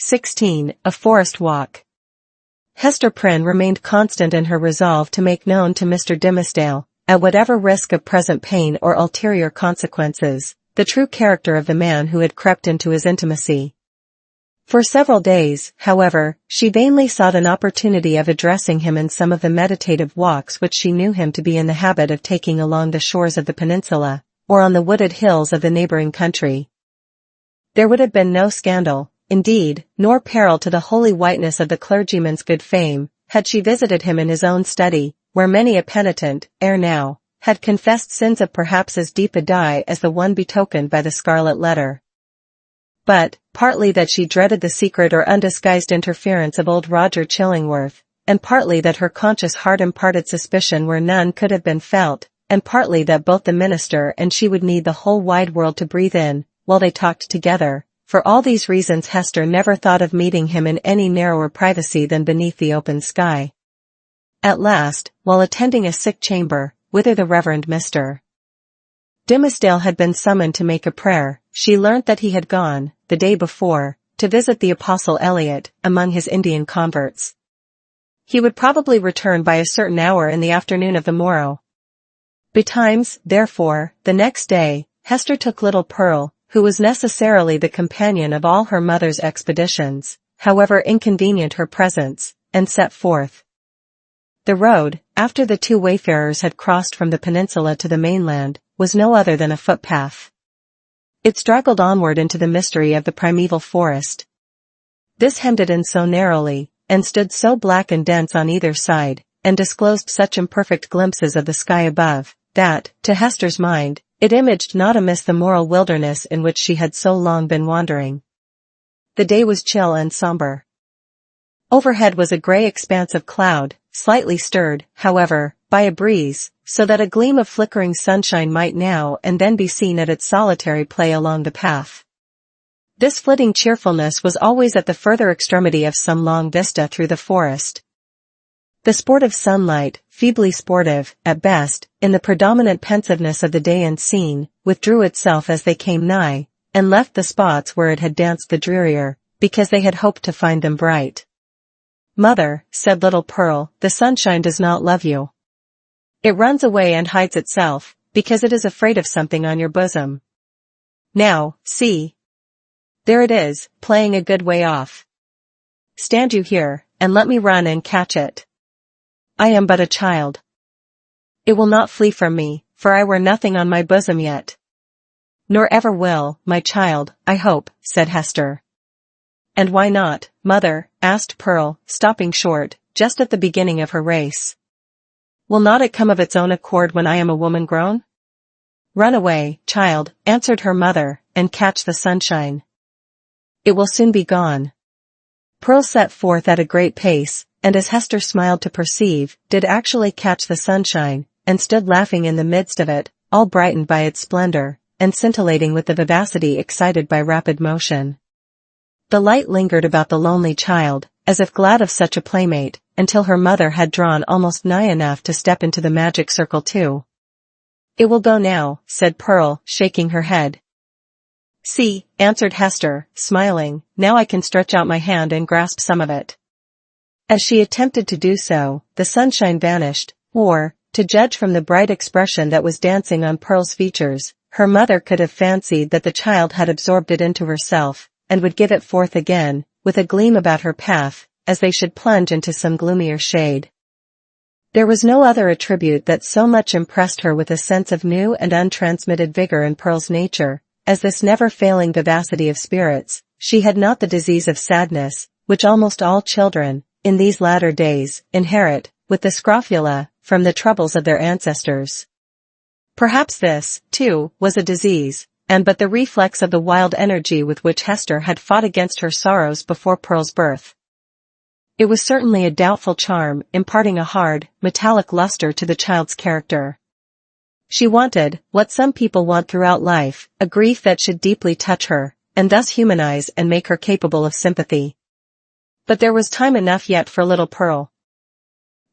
16. A forest walk. Hester Prynne remained constant in her resolve to make known to Mr. Dimmesdale, at whatever risk of present pain or ulterior consequences, the true character of the man who had crept into his intimacy. For several days, however, she vainly sought an opportunity of addressing him in some of the meditative walks which she knew him to be in the habit of taking along the shores of the peninsula, or on the wooded hills of the neighboring country. There would have been no scandal, indeed, nor peril to the holy whiteness of the clergyman's good fame, had she visited him in his own study, where many a penitent, ere now, had confessed sins of perhaps as deep a dye as the one betokened by the Scarlet Letter. But, partly that she dreaded the secret or undisguised interference of old Roger Chillingworth, and partly that her conscious heart imparted suspicion where none could have been felt, and partly that both the minister and she would need the whole wide world to breathe in, while they talked together. For all these reasons Hester never thought of meeting him in any narrower privacy than beneath the open sky. At last, while attending a sick chamber, whither the Reverend Mr. Dimmesdale had been summoned to make a prayer, she learnt that he had gone, the day before, to visit the Apostle Eliot, among his Indian converts. He would probably return by a certain hour in the afternoon of the morrow. Betimes, therefore, the next day, Hester took little Pearl, who was necessarily the companion of all her mother's expeditions, however inconvenient her presence, and set forth. The road, after the two wayfarers had crossed from the peninsula to the mainland, was no other than a footpath. It straggled onward into the mystery of the primeval forest. This hemmed it in so narrowly, and stood so black and dense on either side, and disclosed such imperfect glimpses of the sky above, that, to Hester's mind, it imaged not amiss the moral wilderness in which she had so long been wandering. The day was chill and somber. Overhead was a grey expanse of cloud, slightly stirred, however, by a breeze, so that a gleam of flickering sunshine might now and then be seen at its solitary play along the path. This flitting cheerfulness was always at the further extremity of some long vista through the forest. The sportive sunlight, feebly sportive, at best, in the predominant pensiveness of the day and scene, withdrew itself as they came nigh, and left the spots where it had danced the drearier, because they had hoped to find them bright. "Mother," said little Pearl, "the sunshine does not love you. It runs away and hides itself, because it is afraid of something on your bosom. Now, see. There it is, playing a good way off. Stand you here, and let me run and catch it. I am but a child. It will not flee from me, for I wear nothing on my bosom yet." "Nor ever will, my child, I hope," said Hester. "And why not, mother?" asked Pearl, stopping short, just at the beginning of her race. "Will not it come of its own accord when I am a woman grown?" "Run away, child," answered her mother, "and catch the sunshine. It will soon be gone." Pearl set forth at a great pace, and as Hester smiled to perceive, did actually catch the sunshine, and stood laughing in the midst of it, all brightened by its splendor, and scintillating with the vivacity excited by rapid motion. The light lingered about the lonely child, as if glad of such a playmate, until her mother had drawn almost nigh enough to step into the magic circle too. "It will go now," said Pearl, shaking her head. "See," answered Hester, smiling, "now I can stretch out my hand and grasp some of it." As she attempted to do so, the sunshine vanished, or, to judge from the bright expression that was dancing on Pearl's features, her mother could have fancied that the child had absorbed it into herself, and would give it forth again, with a gleam about her path, as they should plunge into some gloomier shade. There was no other attribute that so much impressed her with a sense of new and untransmitted vigor in Pearl's nature, as this never-failing vivacity of spirits. She had not the disease of sadness, which almost all children, in these latter days, inherit, with the scrofula, from the troubles of their ancestors. Perhaps this, too, was a disease, and but the reflex of the wild energy with which Hester had fought against her sorrows before Pearl's birth. It was certainly a doubtful charm, imparting a hard, metallic luster to the child's character. She wanted, what some people want throughout life, a grief that should deeply touch her, and thus humanize and make her capable of sympathy. But there was time enough yet for little Pearl.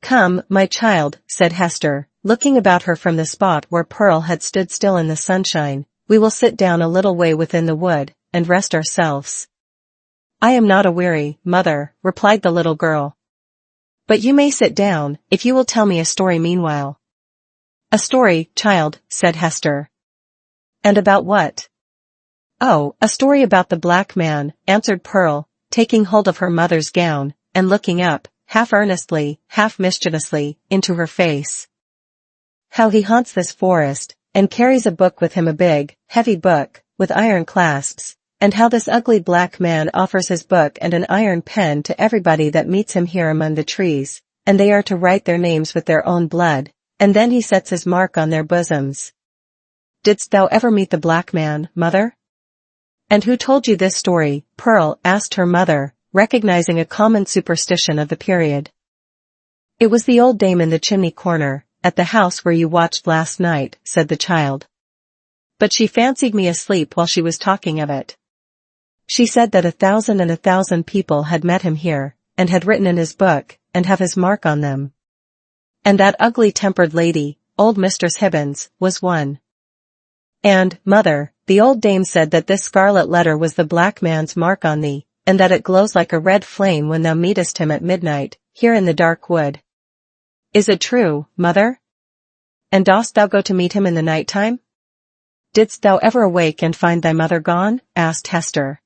"Come, my child," said Hester, looking about her from the spot where Pearl had stood still in the sunshine, "we will sit down a little way within the wood, and rest ourselves. I am not aweary, mother, replied the little girl. But you may sit down, if you will tell me a story meanwhile. A story, child, said Hester. And about what? Oh, a story about the black man, answered Pearl, taking hold of her mother's gown, and looking up, half earnestly, half mischievously, into her face. How he haunts this forest, and carries a book with him, a big, heavy book, with iron clasps, and how this ugly black man offers his book and an iron pen to everybody that meets him here among the trees, and they are to write their names with their own blood, and then he sets his mark on their bosoms. Didst thou ever meet the black man, mother? And who told you this story, Pearl, asked her mother, recognizing a common superstition of the period. It was the old dame in the chimney corner, at the house where you watched last night, said the child. But she fancied me asleep while she was talking of it. She said that 1,000 people had met him here, and had written in his book, and have his mark on them. And that ugly-tempered lady, old Mistress Hibbins, was one. And, mother, the old dame said that this scarlet letter was the black man's mark on thee, and that it glows like a red flame when thou meetest him at midnight, here in the dark wood. Is it true, mother? And dost thou go to meet him in the night time? Didst thou ever awake and find thy mother gone? Asked Hester.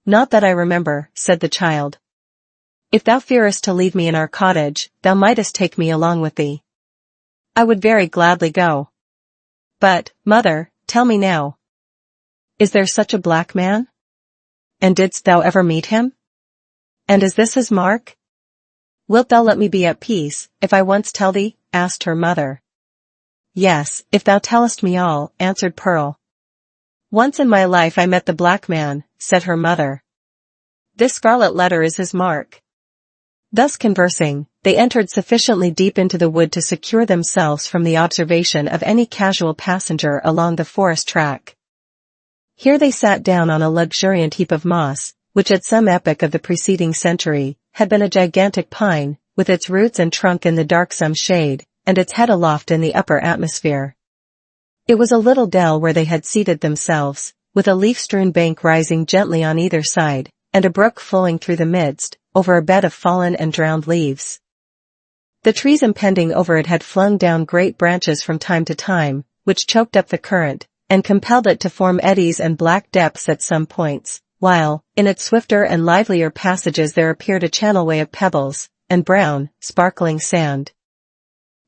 Not that I remember, said the child. If thou fearest to leave me in our cottage, thou mightest take me along with thee. I would very gladly go. But, mother, tell me now. Is there such a black man? And didst thou ever meet him? And is this his mark? Wilt thou let me be at peace, if I once tell thee? Asked her mother. Yes, if thou tellest me all, answered Pearl. Once in my life I met the black man, said her mother. This scarlet letter is his mark. Thus conversing, they entered sufficiently deep into the wood to secure themselves from the observation of any casual passenger along the forest track. Here they sat down on a luxuriant heap of moss, which at some epoch of the preceding century, had been a gigantic pine, with its roots and trunk in the darksome shade, and its head aloft in the upper atmosphere. It was a little dell where they had seated themselves, with a leaf-strewn bank rising gently on either side, and a brook flowing through the midst, over a bed of fallen and drowned leaves. The trees impending over it had flung down great branches from time to time, which choked up the current, and compelled it to form eddies and black depths at some points, while, in its swifter and livelier passages there appeared a channelway of pebbles, and brown, sparkling sand.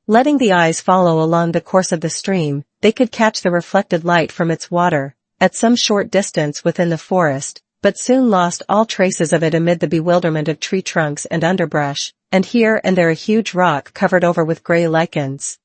Letting the eyes follow along the course of the stream, they could catch the reflected light from its water, at some short distance within the forest, but soon lost all traces of it amid the bewilderment of tree trunks and underbrush, and here and there a huge rock covered over with grey lichens.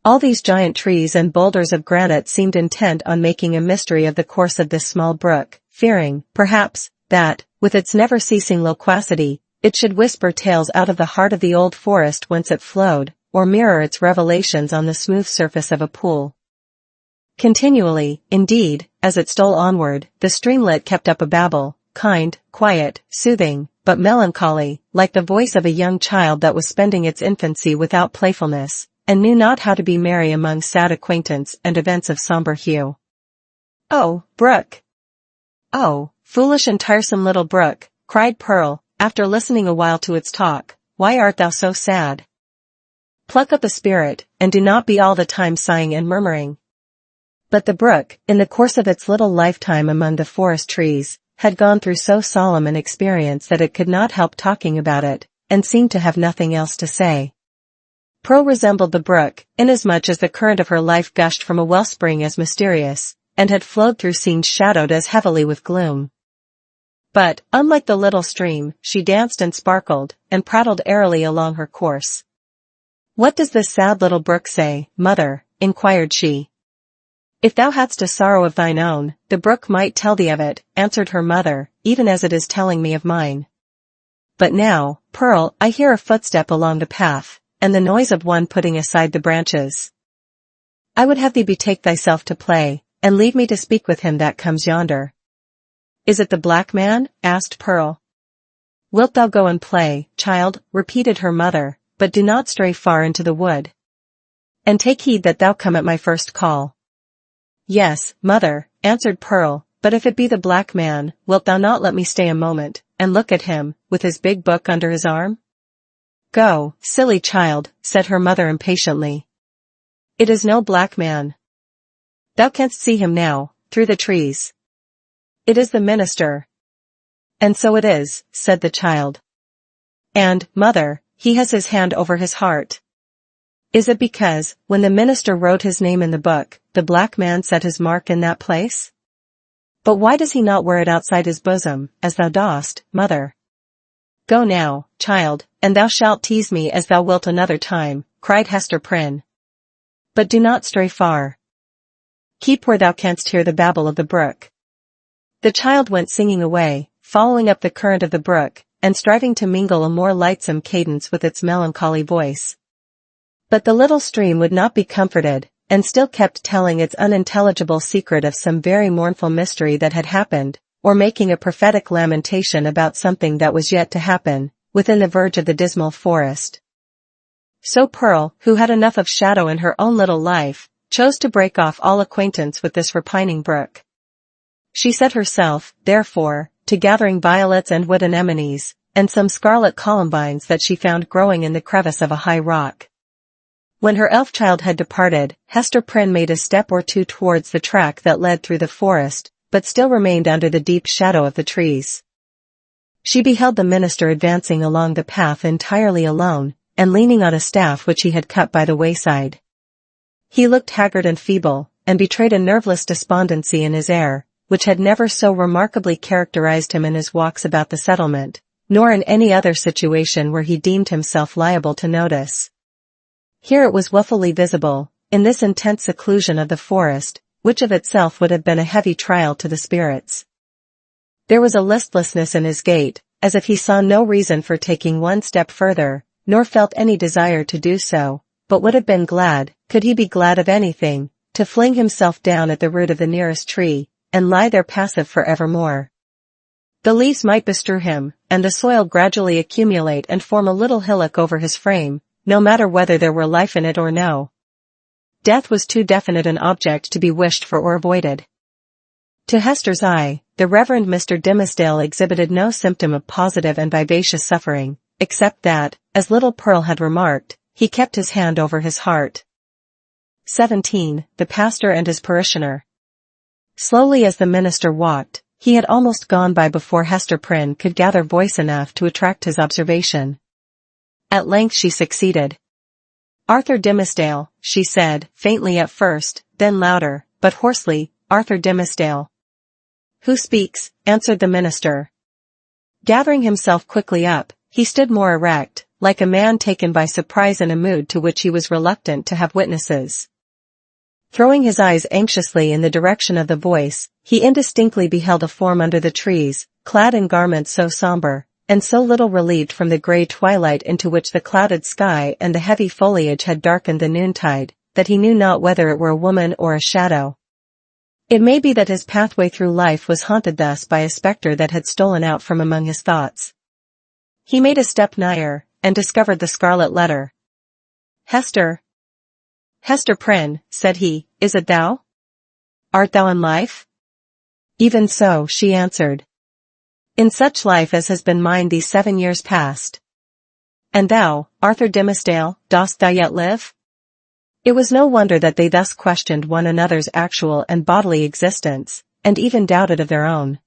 All these giant trees and boulders of granite seemed intent on making a mystery of the course of this small brook, fearing, perhaps, that, with its never-ceasing loquacity, it should whisper tales out of the heart of the old forest whence it flowed, or mirror its revelations on the smooth surface of a pool. Continually, indeed, as it stole onward, the streamlet kept up a babble, kind, quiet, soothing, but melancholy, like the voice of a young child that was spending its infancy without playfulness, and knew not how to be merry among sad acquaintance and events of sombre hue. Oh, brook! Oh, foolish and tiresome little brook, cried Pearl, after listening a while to its talk, why art thou so sad? Pluck up a spirit, and do not be all the time sighing and murmuring. But the brook, in the course of its little lifetime among the forest trees, had gone through so solemn an experience that it could not help talking about it, and seemed to have nothing else to say. Pearl resembled the brook, inasmuch as the current of her life gushed from a wellspring as mysterious, and had flowed through scenes shadowed as heavily with gloom. But, unlike the little stream, she danced and sparkled, and prattled airily along her course. What does this sad little brook say, mother? Inquired she. If thou hadst a sorrow of thine own, the brook might tell thee of it, answered her mother, even as it is telling me of mine. But now, Pearl, I hear a footstep along the path, and the noise of one putting aside the branches. I would have thee betake thyself to play, and leave me to speak with him that comes yonder. Is it the black man? Asked Pearl. Wilt thou go and play, child? Repeated her mother, but do not stray far into the wood. And take heed that thou come at my first call. Yes, mother, answered Pearl, but if it be the black man, wilt thou not let me stay a moment, and look at him, with his big book under his arm? Go, silly child, said her mother impatiently. It is no black man. Thou canst see him now, through the trees. It is the minister. And so it is, said the child. And, mother, he has his hand over his heart. Is it because, when the minister wrote his name in the book, the black man set his mark in that place? But why does he not wear it outside his bosom, as thou dost, mother? Go now, child, and thou shalt tease me as thou wilt another time, cried Hester Prynne. But do not stray far. Keep where thou canst hear the babble of the brook. The child went singing away, following up the current of the brook, and striving to mingle a more lightsome cadence with its melancholy voice. But the little stream would not be comforted, and still kept telling its unintelligible secret of some very mournful mystery that had happened, or making a prophetic lamentation about something that was yet to happen, within the verge of the dismal forest. So Pearl, who had enough of shadow in her own little life, chose to break off all acquaintance with this repining brook. She set herself, therefore, to gathering violets and wood anemones, and some scarlet columbines that she found growing in the crevice of a high rock. When her elf child had departed, Hester Prynne made a step or two towards the track that led through the forest, but still remained under the deep shadow of the trees. She beheld the minister advancing along the path entirely alone, and leaning on a staff which he had cut by the wayside. He looked haggard and feeble, and betrayed a nerveless despondency in his air, which had never so remarkably characterized him in his walks about the settlement, nor in any other situation where he deemed himself liable to notice. Here it was woefully visible, in this intense seclusion of the forest, which of itself would have been a heavy trial to the spirits. There was a listlessness in his gait, as if he saw no reason for taking one step further, nor felt any desire to do so, but would have been glad, could he be glad of anything, to fling himself down at the root of the nearest tree, and lie there passive for evermore. The leaves might bestrew him, and the soil gradually accumulate and form a little hillock over his frame, no matter whether there were life in it or no. Death was too definite an object to be wished for or avoided. To Hester's eye, the Reverend Mr. Dimmesdale exhibited no symptom of positive and vivacious suffering, except that, as little Pearl had remarked, he kept his hand over his heart. 17. The Pastor and his Parishioner. Slowly as the minister walked, he had almost gone by before Hester Prynne could gather voice enough to attract his observation. At length she succeeded. Arthur Dimmesdale, she said, faintly at first, then louder, but hoarsely, Arthur Dimmesdale. Who speaks? Answered the minister. Gathering himself quickly up, he stood more erect, like a man taken by surprise in a mood to which he was reluctant to have witnesses. Throwing his eyes anxiously in the direction of the voice, he indistinctly beheld a form under the trees, clad in garments so somber, and so little relieved from the grey twilight into which the clouded sky and the heavy foliage had darkened the noontide, that he knew not whether it were a woman or a shadow. It may be that his pathway through life was haunted thus by a spectre that had stolen out from among his thoughts. He made a step nigher, and discovered the Scarlet Letter. Hester Prynne, said he, is it thou? Art thou in life? Even so, she answered. In such life as has been mine these 7 years past. And thou, Arthur Dimmesdale, dost thou yet live? It was no wonder that they thus questioned one another's actual and bodily existence, and even doubted of their own.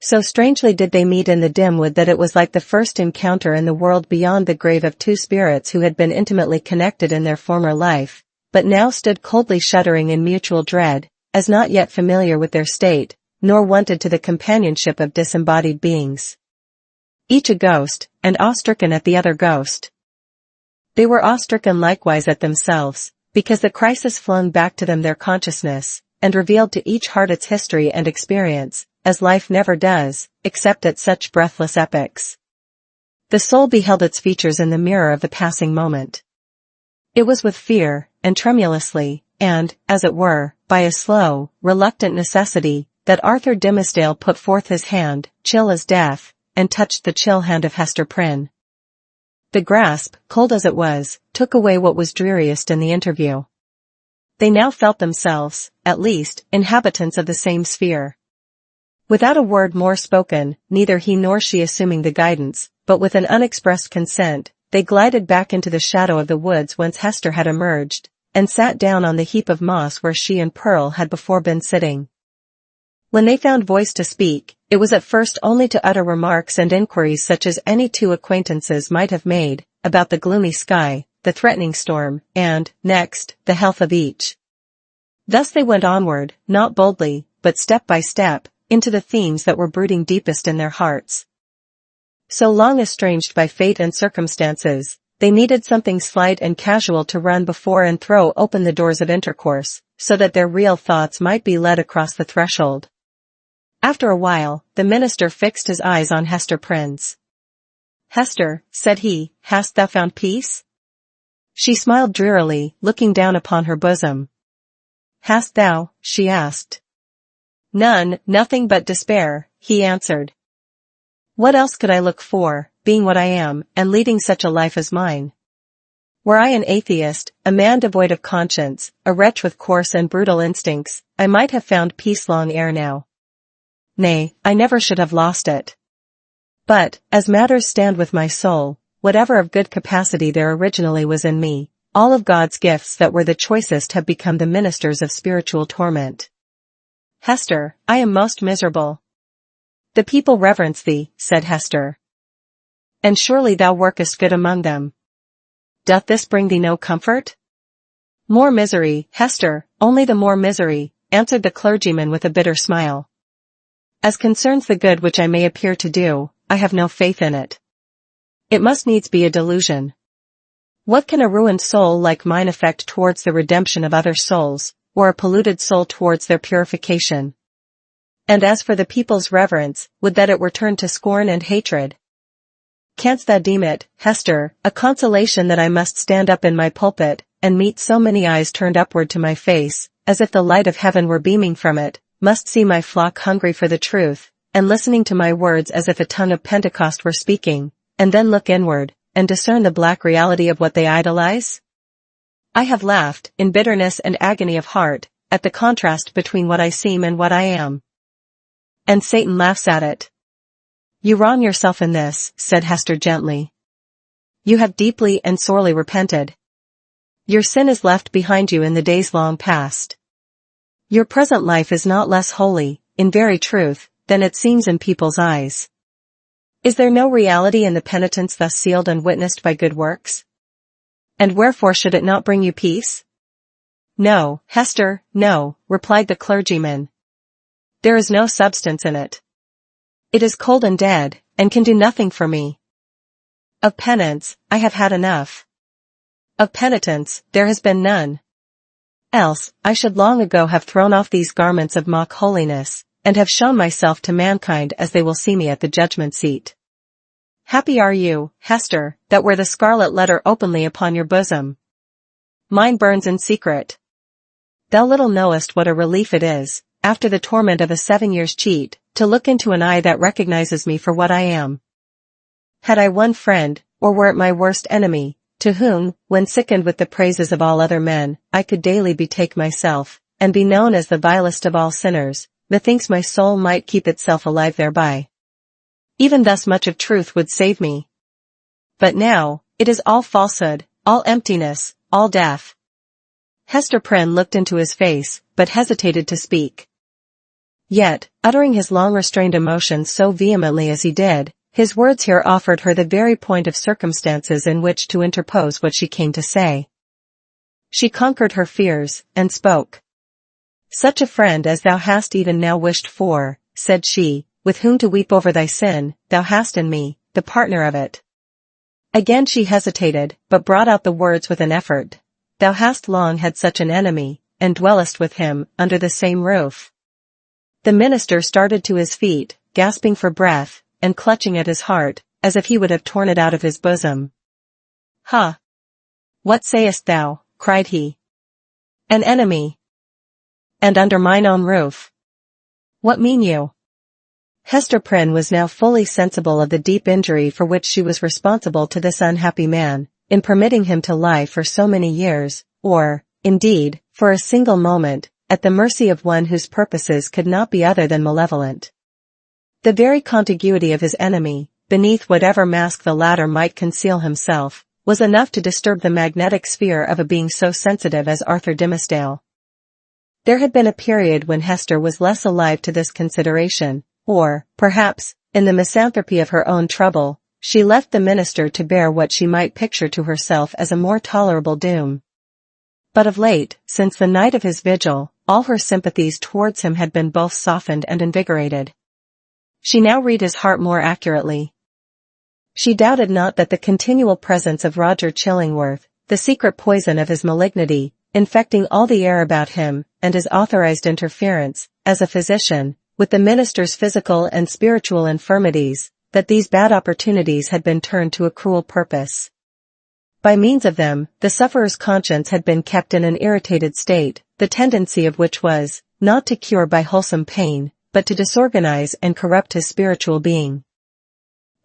So strangely did they meet in the dim wood that it was like the first encounter in the world beyond the grave of two spirits who had been intimately connected in their former life, but now stood coldly shuddering in mutual dread, as not yet familiar with their state, nor wonted to the companionship of disembodied beings. Each a ghost, and awe-stricken at the other ghost. They were awe-stricken likewise at themselves, because the crisis flung back to them their consciousness, and revealed to each heart its history and experience, as life never does, except at such breathless epochs. The soul beheld its features in the mirror of the passing moment. It was with fear, and tremulously, and, as it were, by a slow, reluctant necessity, that Arthur Dimmesdale put forth his hand, chill as death, and touched the chill hand of Hester Prynne. The grasp, cold as it was, took away what was dreariest in the interview. They now felt themselves, at least, inhabitants of the same sphere. Without a word more spoken, neither he nor she assuming the guidance, but with an unexpressed consent, they glided back into the shadow of the woods whence Hester had emerged, and sat down on the heap of moss where she and Pearl had before been sitting. When they found voice to speak, it was at first only to utter remarks and inquiries such as any two acquaintances might have made, about the gloomy sky, the threatening storm, and, next, the health of each. Thus they went onward, not boldly, but step by step, into the themes that were brooding deepest in their hearts. So long estranged by fate and circumstances, they needed something slight and casual to run before and throw open the doors of intercourse, so that their real thoughts might be led across the threshold. After a while, the minister fixed his eyes on Hester Prynne's. "Hester," said he, "hast thou found peace?" She smiled drearily, looking down upon her bosom. "Hast thou?" she asked. Nothing but despair," he answered. "What else could I look for, being what I am, and leading such a life as mine? Were I an atheist, a man devoid of conscience, a wretch with coarse and brutal instincts, I might have found peace long ere now. Nay, I never should have lost it. But, as matters stand with my soul, whatever of good capacity there originally was in me, all of God's gifts that were the choicest have become the ministers of spiritual torment. Hester, I am most miserable." "The people reverence thee," said Hester. "And surely thou workest good among them. Doth this bring thee no comfort?" "More misery, Hester, only the more misery," answered the clergyman with a bitter smile. "As concerns the good which I may appear to do, I have no faith in it. It must needs be a delusion. What can a ruined soul like mine effect towards the redemption of other souls, or a polluted soul towards their purification? And as for the people's reverence, would that it were turned to scorn and hatred. Canst thou deem it, Hester, a consolation that I must stand up in my pulpit, and meet so many eyes turned upward to my face, as if the light of heaven were beaming from it, must see my flock hungry for the truth, and listening to my words as if a tongue of Pentecost were speaking, and then look inward, and discern the black reality of what they idolize? I have laughed, in bitterness and agony of heart, at the contrast between what I seem and what I am. And Satan laughs at it. You wrong yourself in this," said Hester gently. "You have deeply and sorely repented. Your sin is left behind you in the days long past. Your present life is not less holy, in very truth, than it seems in people's eyes. Is there no reality in the penitence thus sealed and witnessed by good works? And wherefore should it not bring you peace?" "No, Hester, no," replied the clergyman. "There is no substance in it. It is cold and dead, and can do nothing for me. Of penance, I have had enough. Of penitence, there has been none. Else, I should long ago have thrown off these garments of mock holiness, and have shown myself to mankind as they will see me at the judgment seat. Happy are you, Hester, that wear the scarlet letter openly upon your bosom. Mine burns in secret. Thou little knowest what a relief it is, after the torment of a 7 years' cheat, to look into an eye that recognizes me for what I am. Had I one friend, or were it my worst enemy, to whom, when sickened with the praises of all other men, I could daily betake myself, and be known as the vilest of all sinners, methinks my soul might keep itself alive thereby. Even thus much of truth would save me. But now, it is all falsehood, all emptiness, all death." Hester Prynne looked into his face, but hesitated to speak. Yet, uttering his long-restrained emotions so vehemently as he did, his words here offered her the very point of circumstances in which to interpose what she came to say. She conquered her fears, and spoke. "Such a friend as thou hast even now wished for," said she, "with whom to weep over thy sin, thou hast in me, the partner of it." Again she hesitated, but brought out the words with an effort. "Thou hast long had such an enemy, and dwellest with him, under the same roof." The minister started to his feet, gasping for breath, and clutching at his heart, as if he would have torn it out of his bosom. "Ha! What sayest thou?" cried he. "An enemy? And under mine own roof? What mean you?" Hester Prynne was now fully sensible of the deep injury for which she was responsible to this unhappy man, in permitting him to lie for so many years, or, indeed, for a single moment, at the mercy of one whose purposes could not be other than malevolent. The very contiguity of his enemy, beneath whatever mask the latter might conceal himself, was enough to disturb the magnetic sphere of a being so sensitive as Arthur Dimmesdale. There had been a period when Hester was less alive to this consideration, or, perhaps, in the misanthropy of her own trouble, she left the minister to bear what she might picture to herself as a more tolerable doom. But of late, since the night of his vigil, all her sympathies towards him had been both softened and invigorated. She now read his heart more accurately. She doubted not that the continual presence of Roger Chillingworth, the secret poison of his malignity, infecting all the air about him, and his authorized interference, as a physician, with the minister's physical and spiritual infirmities, that these bad opportunities had been turned to a cruel purpose. By means of them, the sufferer's conscience had been kept in an irritated state, the tendency of which was, not to cure by wholesome pain, but to disorganize and corrupt his spiritual being.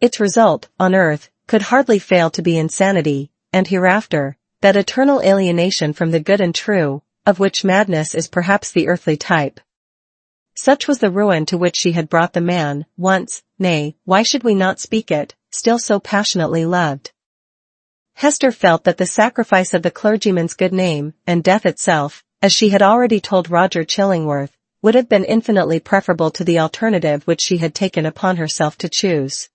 Its result, on earth, could hardly fail to be insanity, and hereafter, that eternal alienation from the good and true, of which madness is perhaps the earthly type. Such was the ruin to which she had brought the man, once, nay, why should we not speak it, still so passionately loved? Hester felt that the sacrifice of the clergyman's good name, and death itself, as she had already told Roger Chillingworth, would have been infinitely preferable to the alternative which she had taken upon herself to choose.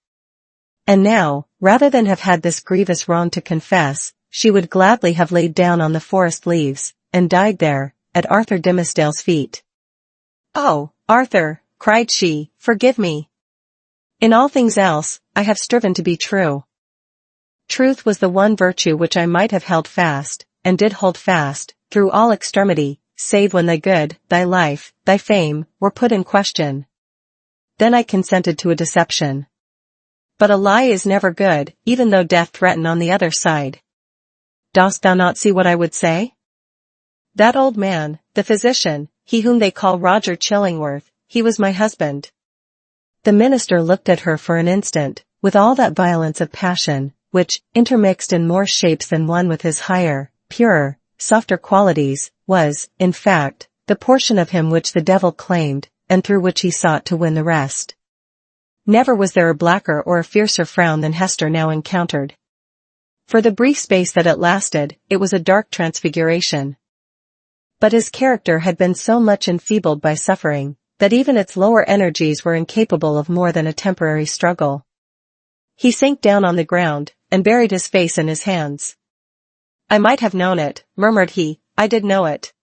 And now, rather than have had this grievous wrong to confess, she would gladly have laid down on the forest leaves, and died there, at Arthur Dimmesdale's feet. "Oh, Arthur," cried she, "forgive me. In all things else, I have striven to be true. Truth was the one virtue which I might have held fast, and did hold fast, through all extremity, save when thy good, thy life, thy fame, were put in question. Then I consented to a deception. But a lie is never good, even though death threaten on the other side. Dost thou not see what I would say? That old man, the physician, he whom they call Roger Chillingworth, he was my husband." The minister looked at her for an instant, with all that violence of passion, which, intermixed in more shapes than one with his higher, purer, softer qualities, was, in fact, the portion of him which the devil claimed, and through which he sought to win the rest. Never was there a blacker or a fiercer frown than Hester now encountered. For the brief space that it lasted, it was a dark transfiguration. But his character had been so much enfeebled by suffering, that even its lower energies were incapable of more than a temporary struggle. He sank down on the ground, and buried his face in his hands. "I might have known it," murmured he, "I did know it.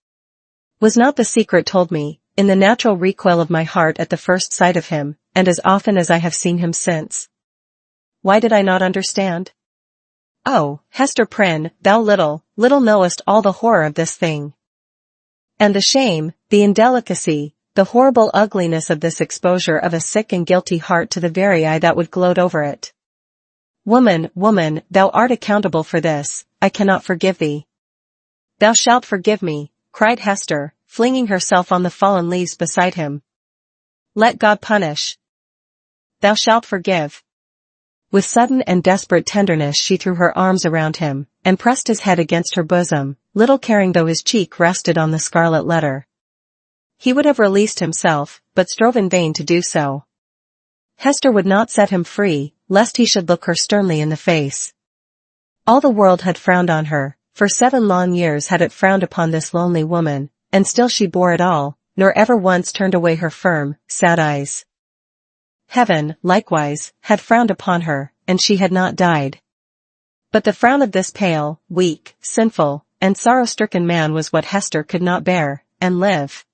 Was not the secret told me, in the natural recoil of my heart at the first sight of him, and as often as I have seen him since? Why did I not understand? Oh, Hester Prynne, thou little knowest all the horror of this thing. And the shame, the indelicacy, the horrible ugliness of this exposure of a sick and guilty heart to the very eye that would gloat over it. Woman, thou art accountable for this, I cannot forgive thee." "Thou shalt forgive me," cried Hester, flinging herself on the fallen leaves beside him. "Let God punish. Thou shalt forgive." With sudden and desperate tenderness she threw her arms around him, and pressed his head against her bosom, little caring though his cheek rested on the Scarlet Letter. He would have released himself, but strove in vain to do so. Hester would not set him free, lest he should look her sternly in the face. All the world had frowned on her, for 7 long years had it frowned upon this lonely woman, and still she bore it all, nor ever once turned away her firm, sad eyes. Heaven, likewise, had frowned upon her, and she had not died. But the frown of this pale, weak, sinful, and sorrow-stricken man was what Hester could not bear, and live.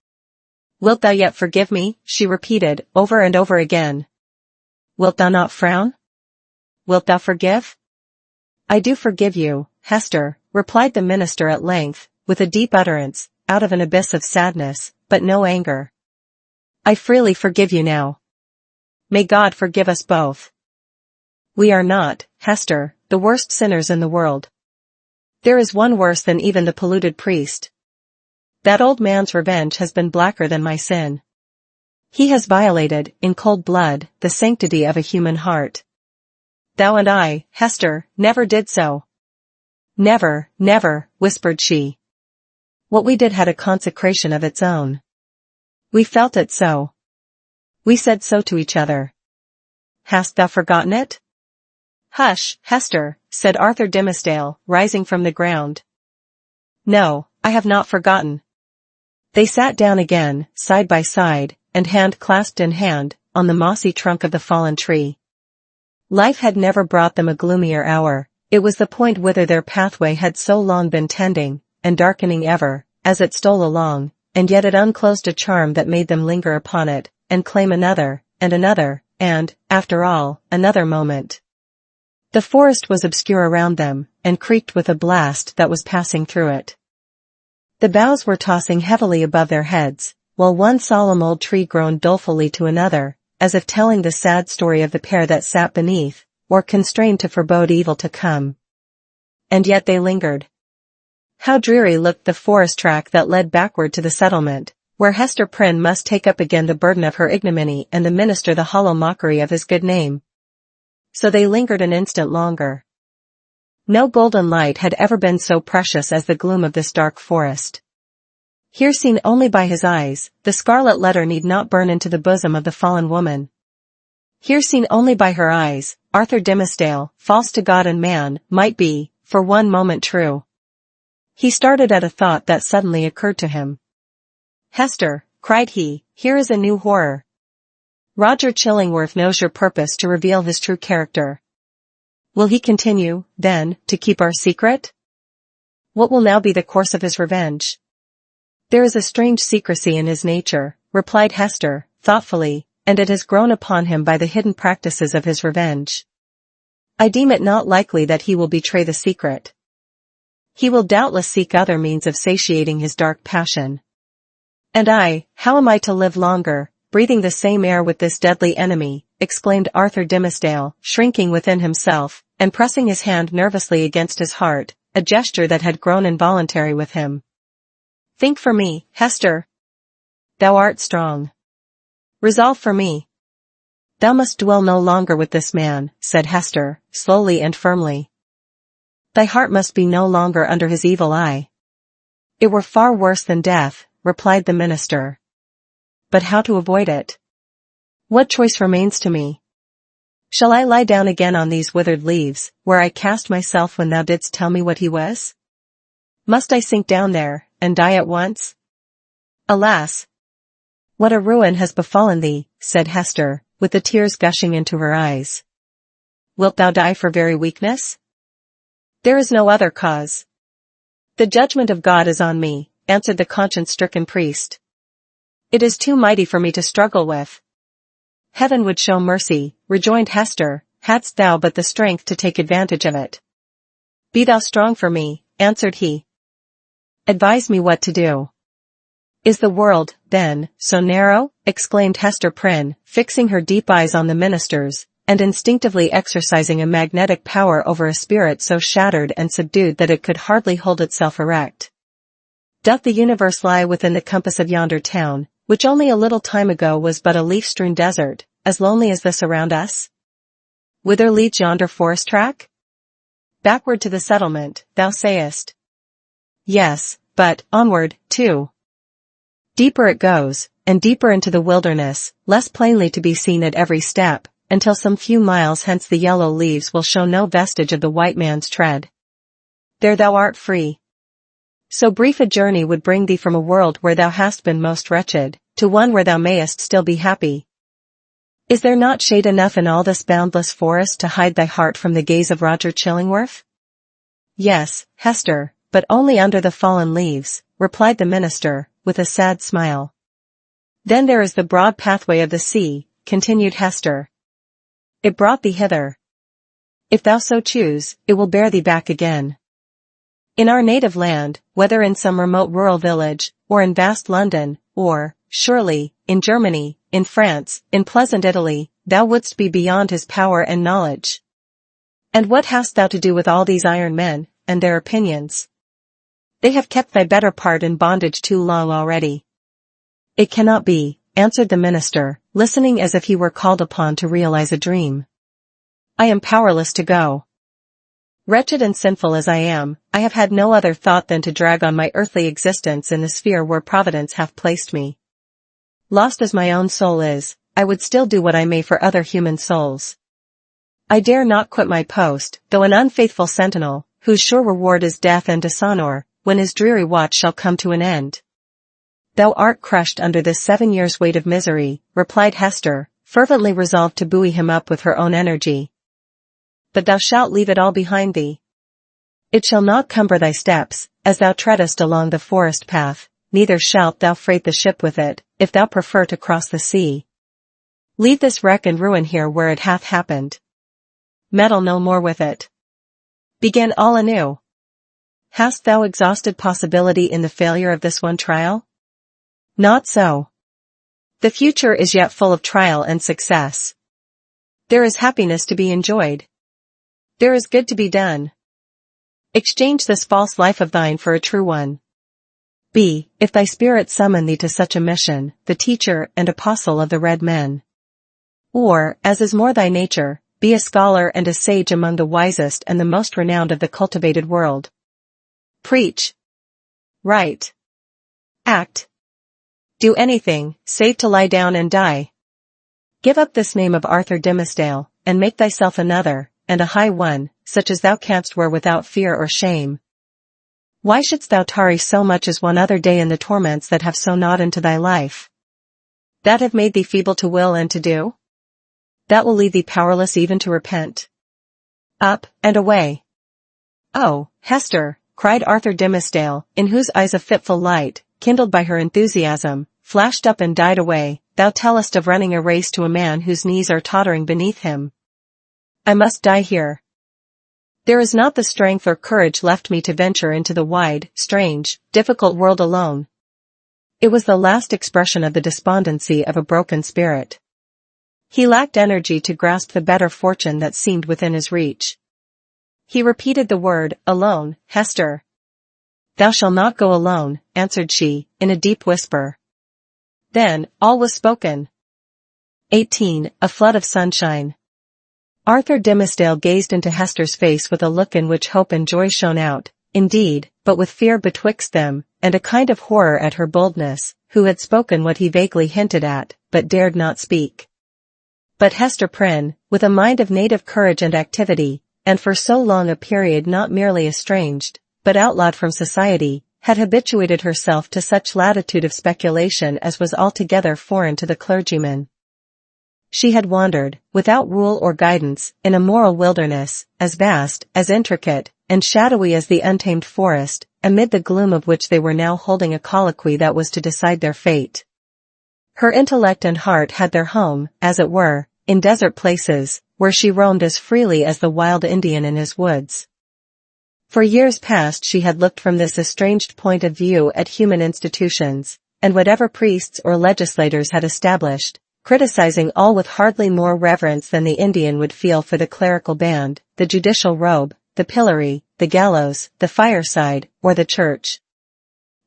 "Wilt thou yet forgive me?" she repeated, over and over again. "Wilt thou not frown? Wilt thou forgive?" "I do forgive you, Hester," replied the minister at length, with a deep utterance, out of an abyss of sadness, but no anger. "I freely forgive you now. May God forgive us both. We are not, Hester, the worst sinners in the world. There is one worse than even the polluted priest. That old man's revenge has been blacker than my sin. He has violated, in cold blood, the sanctity of a human heart. Thou and I, Hester, never did so." "Never, never," whispered she. "What we did had a consecration of its own. We felt it so. We said so to each other. hast thou forgotten it? Hush, Hester, said Arthur Dimmesdale, rising from the ground. No, I have not forgotten. They sat down again, side by side, and hand clasped in hand, on the mossy trunk of the fallen tree. Life had never brought them a gloomier hour. It was the point whither their pathway had so long been tending, and darkening ever, as it stole along, and yet it unclosed a charm that made them linger upon it, and claim another, and, after all, another moment. The forest was obscure around them, and creaked with a blast that was passing through it. The boughs were tossing heavily above their heads, while one solemn old tree groaned dolefully to another, as if telling the sad story of the pair that sat beneath, or constrained to forebode evil to come. And yet they lingered. How dreary looked the forest track that led backward to the settlement, where Hester Prynne must take up again the burden of her ignominy and the minister the hollow mockery of his good name. So they lingered an instant longer. No golden light had ever been so precious as the gloom of this dark forest. Here seen only by his eyes, the Scarlet Letter need not burn into the bosom of the fallen woman. Here seen only by her eyes, Arthur Dimmesdale, false to God and man, might be, for one moment true. He started at a thought that suddenly occurred to him. Hester, cried he, here is a new horror. Roger Chillingworth knows your purpose to reveal his true character. Will he continue, then, to keep our secret? What will now be the course of his revenge? There is a strange secrecy in his nature, replied Hester, thoughtfully, and it has grown upon him by the hidden practices of his revenge. I deem it not likely that he will betray the secret. He will doubtless seek other means of satiating his dark passion. And how am I to live longer, breathing the same air with this deadly enemy, exclaimed Arthur Dimmesdale, shrinking within himself, and pressing his hand nervously against his heart, a gesture that had grown involuntary with him. Think for me, Hester. Thou art strong. Resolve for me. Thou must dwell no longer with this man, said Hester, slowly and firmly. Thy heart must be no longer under his evil eye. It were far worse than death, replied the minister. But how to avoid it? What choice remains to me? Shall I lie down again on these withered leaves, where I cast myself when thou didst tell me what he was? Must I sink down there, and die at once? Alas! What a ruin has befallen thee, said Hester, with the tears gushing into her eyes. Wilt thou die for very weakness? There is no other cause. The judgment of God is on me, answered the conscience-stricken priest. It is too mighty for me to struggle with. Heaven would show mercy, rejoined Hester, hadst thou but the strength to take advantage of it. Be thou strong for me, answered he. Advise me what to do. Is the world, then, so narrow? Exclaimed Hester Prynne, fixing her deep eyes on the minister's, and instinctively exercising a magnetic power over a spirit so shattered and subdued that it could hardly hold itself erect. Doth the universe lie within the compass of yonder town, which only a little time ago was but a leaf-strewn desert, as lonely as this around us? Whither leads yonder forest track? Backward to the settlement, thou sayest. Yes, but, onward, too. Deeper it goes, and deeper into the wilderness, less plainly to be seen at every step, until some few miles hence the yellow leaves will show no vestige of the white man's tread. There thou art free. So brief a journey would bring thee from a world where thou hast been most wretched, to one where thou mayest still be happy. Is there not shade enough in all this boundless forest to hide thy heart from the gaze of Roger Chillingworth? Yes, Hester, but only under the fallen leaves, replied the minister, with a sad smile. Then there is the broad pathway of the sea, continued Hester. It brought thee hither. If thou so choose, it will bear thee back again. In our native land, whether in some remote rural village, or in vast London, or, surely, in Germany, in France, in pleasant Italy, thou wouldst be beyond his power and knowledge. And what hast thou to do with all these iron men, and their opinions? They have kept thy better part in bondage too long already. It cannot be, answered the minister, listening as if he were called upon to realize a dream. I am powerless to go. Wretched and sinful as I am, I have had no other thought than to drag on my earthly existence in the sphere where Providence hath placed me. Lost as my own soul is, I would still do what I may for other human souls. I dare not quit my post, though an unfaithful sentinel, whose sure reward is death and dishonour, when his dreary watch shall come to an end. Thou art crushed under this 7 years' weight of misery, replied Hester, fervently resolved to buoy him up with her own energy. But thou shalt leave it all behind thee. It shall not cumber thy steps, as thou treadest along the forest path, neither shalt thou freight the ship with it, if thou prefer to cross the sea. Leave this wreck and ruin here where it hath happened. Meddle no more with it. Begin all anew. Hast thou exhausted possibility in the failure of this one trial? Not so. The future is yet full of trial and success. There is happiness to be enjoyed. There is good to be done. Exchange this false life of thine for a true one. Be, if thy spirit summon thee to such a mission, the teacher and apostle of the red men. Or, as is more thy nature, be a scholar and a sage among the wisest and the most renowned of the cultivated world. Preach. Write. Act. Do anything, save to lie down and die. Give up this name of Arthur Dimmesdale, and make thyself another, and a high one, such as thou canst wear without fear or shame. Why shouldst thou tarry so much as one other day in the torments that have so gnawed into thy life? That have made thee feeble to will and to do? That will leave thee powerless even to repent. Up, and away. Oh, Hester, cried Arthur Dimmesdale, in whose eyes a fitful light, kindled by her enthusiasm, flashed up and died away, thou tellest of running a race to a man whose knees are tottering beneath him. I must die here. There is not the strength or courage left me to venture into the wide, strange, difficult world alone. It was the last expression of the despondency of a broken spirit. He lacked energy to grasp the better fortune that seemed within his reach. He repeated the word, alone, Hester. Thou shalt not go alone, answered she, in a deep whisper. Then, all was spoken. 18. A flood of sunshine. Arthur Dimmesdale gazed into Hester's face with a look in which hope and joy shone out, indeed, but with fear betwixt them, and a kind of horror at her boldness, who had spoken what he vaguely hinted at, but dared not speak. But Hester Prynne, with a mind of native courage and activity, and for so long a period not merely estranged, but outlawed from society, had habituated herself to such latitude of speculation as was altogether foreign to the clergyman. She had wandered, without rule or guidance, in a moral wilderness, as vast, as intricate, and shadowy as the untamed forest, amid the gloom of which they were now holding a colloquy that was to decide their fate. Her intellect and heart had their home, as it were, in desert places, where she roamed as freely as the wild Indian in his woods. For years past she had looked from this estranged point of view at human institutions, and whatever priests or legislators had established, criticizing all with hardly more reverence than the Indian would feel for the clerical band, the judicial robe, the pillory, the gallows, the fireside, or the church.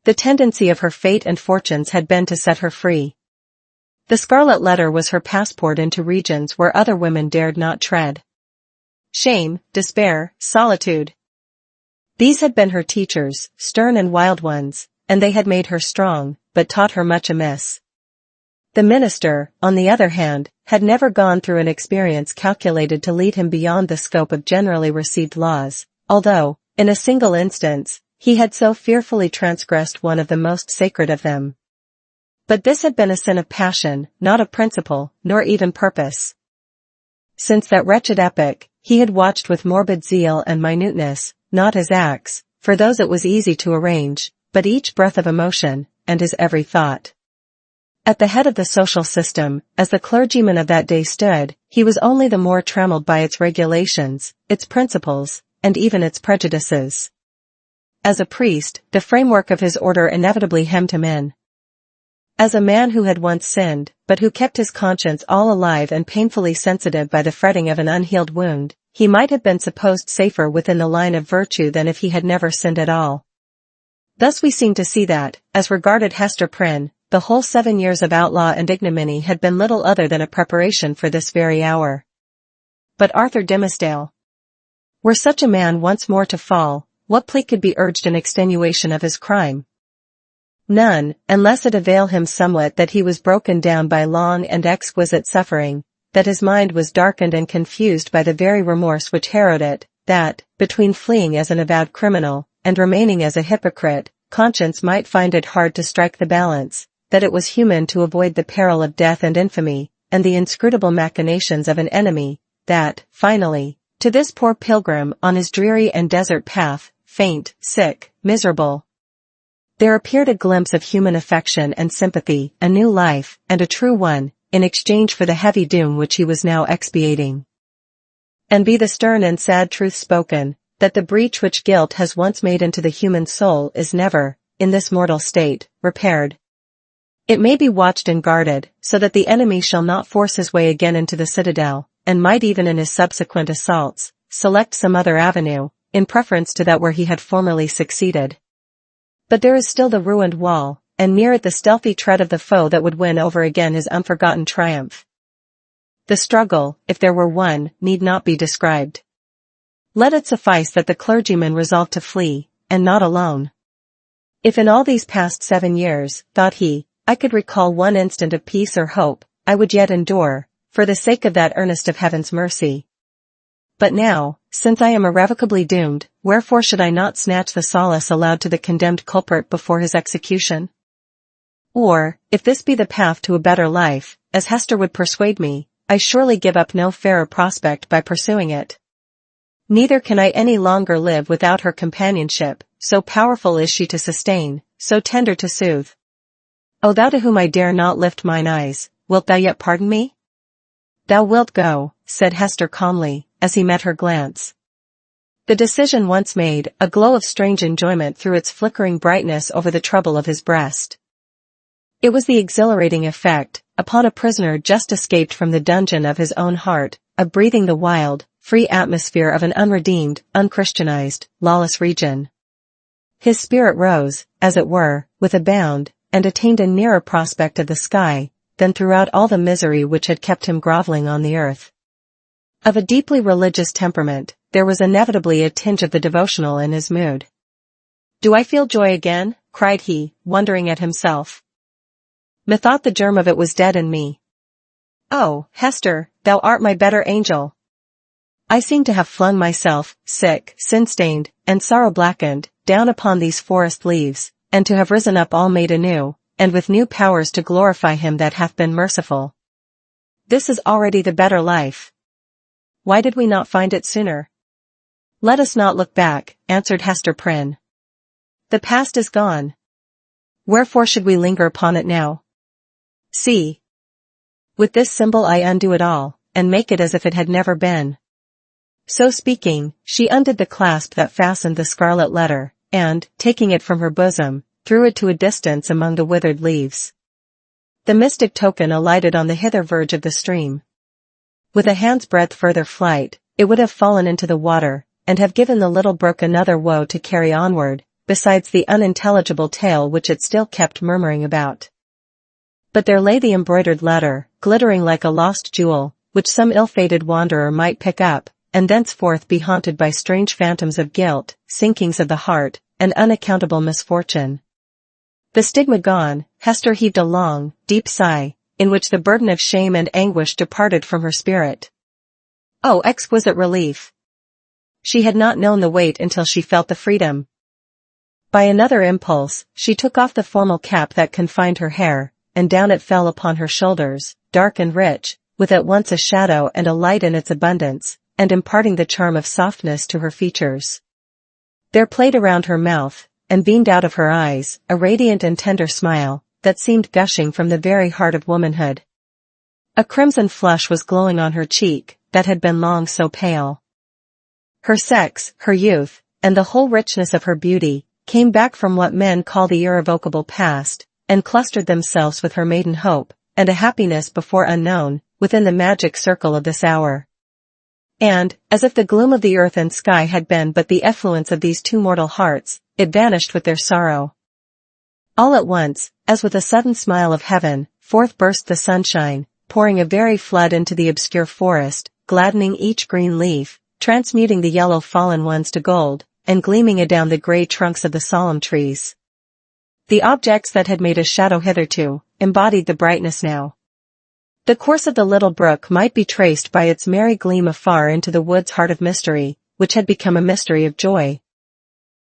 The tendency of her fate and fortunes had been to set her free. The Scarlet Letter was her passport into regions where other women dared not tread. Shame, despair, solitude. These had been her teachers, stern and wild ones, and they had made her strong, but taught her much amiss. The minister, on the other hand, had never gone through an experience calculated to lead him beyond the scope of generally received laws, although, in a single instance, he had so fearfully transgressed one of the most sacred of them. But this had been a sin of passion, not of principle, nor even purpose. Since that wretched epoch, he had watched with morbid zeal and minuteness, not his acts, for those it was easy to arrange, but each breath of emotion, and his every thought. At the head of the social system, as the clergyman of that day stood, he was only the more trammeled by its regulations, its principles, and even its prejudices. As a priest, the framework of his order inevitably hemmed him in. As a man who had once sinned, but who kept his conscience all alive and painfully sensitive by the fretting of an unhealed wound, he might have been supposed safer within the line of virtue than if he had never sinned at all. Thus we seem to see that, as regarded Hester Prynne, the whole 7 years of outlaw and ignominy had been little other than a preparation for this very hour. But Arthur Dimmesdale. Were such a man once more to fall, what plea could be urged in extenuation of his crime? None, unless it avail him somewhat that he was broken down by long and exquisite suffering, that his mind was darkened and confused by the very remorse which harrowed it, that, between fleeing as an avowed criminal, and remaining as a hypocrite, conscience might find it hard to strike the balance, that it was human to avoid the peril of death and infamy, and the inscrutable machinations of an enemy, that, finally, to this poor pilgrim on his dreary and desert path, faint, sick, miserable, there appeared a glimpse of human affection and sympathy, a new life, and a true one, in exchange for the heavy doom which he was now expiating. And be the stern and sad truth spoken, that the breach which guilt has once made into the human soul is never, in this mortal state, repaired. It may be watched and guarded, so that the enemy shall not force his way again into the citadel, and might even in his subsequent assaults, select some other avenue, in preference to that where he had formerly succeeded. But there is still the ruined wall, and near it the stealthy tread of the foe that would win over again his unforgotten triumph. The struggle, if there were one, need not be described. Let it suffice that the clergyman resolved to flee, and not alone. If in all these past 7 years, thought he, I could recall one instant of peace or hope, I would yet endure, for the sake of that earnest of heaven's mercy. But now, since I am irrevocably doomed, wherefore should I not snatch the solace allowed to the condemned culprit before his execution? Or, if this be the path to a better life, as Hester would persuade me, I surely give up no fairer prospect by pursuing it. Neither can I any longer live without her companionship, so powerful is she to sustain, so tender to soothe. O thou to whom I dare not lift mine eyes, wilt thou yet pardon me? Thou wilt go, said Hester calmly, as he met her glance. The decision once made, a glow of strange enjoyment threw its flickering brightness over the trouble of his breast. It was the exhilarating effect, upon a prisoner just escaped from the dungeon of his own heart, of breathing the wild, free atmosphere of an unredeemed, unchristianized, lawless region. His spirit rose, as it were, with a bound, and attained a nearer prospect of the sky, than throughout all the misery which had kept him groveling on the earth. Of a deeply religious temperament, there was inevitably a tinge of the devotional in his mood. Do I feel joy again? Cried he, wondering at himself. Methought the germ of it was dead in me. Oh, Hester, thou art my better angel. I seem to have flung myself, sick, sin-stained, and sorrow-blackened, down upon these forest leaves, and to have risen up all made anew, and with new powers to glorify him that hath been merciful. This is already the better life. Why did we not find it sooner? Let us not look back, answered Hester Prynne. The past is gone. Wherefore should we linger upon it now? See. With this symbol I undo it all, and make it as if it had never been. So speaking, she undid the clasp that fastened the scarlet letter, and, taking it from her bosom, threw it to a distance among the withered leaves. The mystic token alighted on the hither verge of the stream. With a hand's breadth further flight, it would have fallen into the water, and have given the little brook another woe to carry onward, besides the unintelligible tale which it still kept murmuring about. But there lay the embroidered letter, glittering like a lost jewel, which some ill-fated wanderer might pick up, and thenceforth be haunted by strange phantoms of guilt, sinkings of the heart, and unaccountable misfortune. The stigma gone, Hester heaved a long, deep sigh, in which the burden of shame and anguish departed from her spirit. Oh, exquisite relief! She had not known the weight until she felt the freedom. By another impulse, she took off the formal cap that confined her hair, and down it fell upon her shoulders, dark and rich, with at once a shadow and a light in its abundance, and imparting the charm of softness to her features. There played around her mouth, and beamed out of her eyes, a radiant and tender smile, that seemed gushing from the very heart of womanhood. A crimson flush was glowing on her cheek, that had been long so pale. Her sex, her youth, and the whole richness of her beauty, came back from what men call the irrevocable past, and clustered themselves with her maiden hope, and a happiness before unknown, within the magic circle of this hour. And, as if the gloom of the earth and sky had been but the effluence of these two mortal hearts, it vanished with their sorrow. All at once, as with a sudden smile of heaven, forth burst the sunshine, pouring a very flood into the obscure forest, gladdening each green leaf, transmuting the yellow fallen ones to gold, and gleaming adown the grey trunks of the solemn trees. The objects that had made a shadow hitherto, embodied the brightness now. The course of the little brook might be traced by its merry gleam afar into the wood's heart of mystery, which had become a mystery of joy.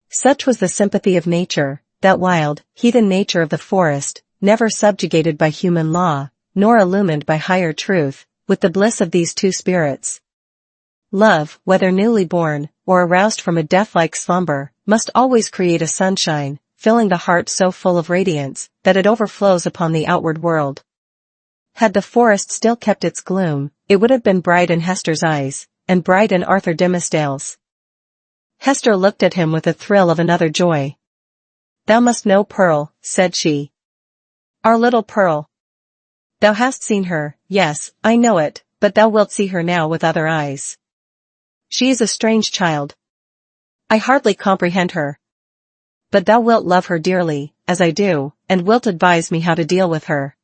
Such was the sympathy of nature, that wild, heathen nature of the forest, never subjugated by human law, nor illumined by higher truth, with the bliss of these two spirits. Love, whether newly born, or aroused from a death-like slumber, must always create a sunshine, filling the heart so full of radiance, that it overflows upon the outward world. Had the forest still kept its gloom, it would have been bright in Hester's eyes, and bright in Arthur Dimmesdale's. Hester looked at him with a thrill of another joy. "Thou must know Pearl," said she. "Our little Pearl. Thou hast seen her, yes, I know it, but thou wilt see her now with other eyes. She is a strange child. I hardly comprehend her. But thou wilt love her dearly, as I do, and wilt advise me how to deal with her."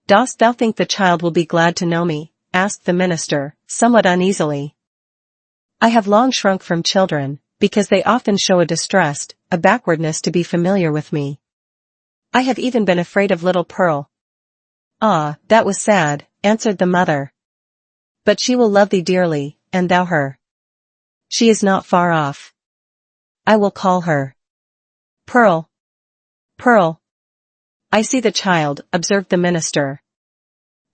"Dost thou think the child will be glad to know me?" asked the minister, somewhat uneasily. "I have long shrunk from children, because they often show a distrust, a backwardness to be familiar with me. I have even been afraid of little Pearl." "Ah, that was sad," answered the mother. "But she will love thee dearly, and thou her. She is not far off. I will call her. Pearl. Pearl." "I see the child," observed the minister.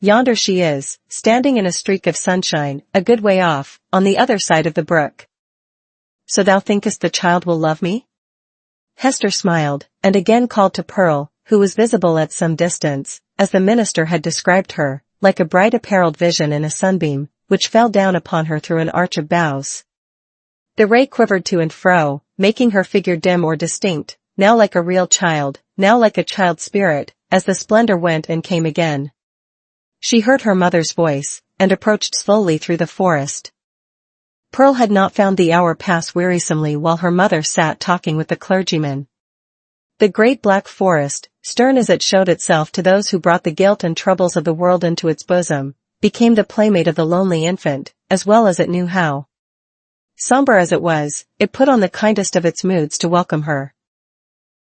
"Yonder she is, standing in a streak of sunshine, a good way off, on the other side of the brook. So thou thinkest the child will love me?" Hester smiled, and again called to Pearl, who was visible at some distance, as the minister had described her, like a bright apparelled vision in a sunbeam, which fell down upon her through an arch of boughs. The ray quivered to and fro, making her figure dim or distinct, now like a real child, now like a child spirit, as the splendor went and came again. She heard her mother's voice, and approached slowly through the forest. Pearl had not found the hour pass wearisomely while her mother sat talking with the clergyman. The great black forest, stern as it showed itself to those who brought the guilt and troubles of the world into its bosom, became the playmate of the lonely infant, as well as it knew how. Sombre as it was, it put on the kindest of its moods to welcome her.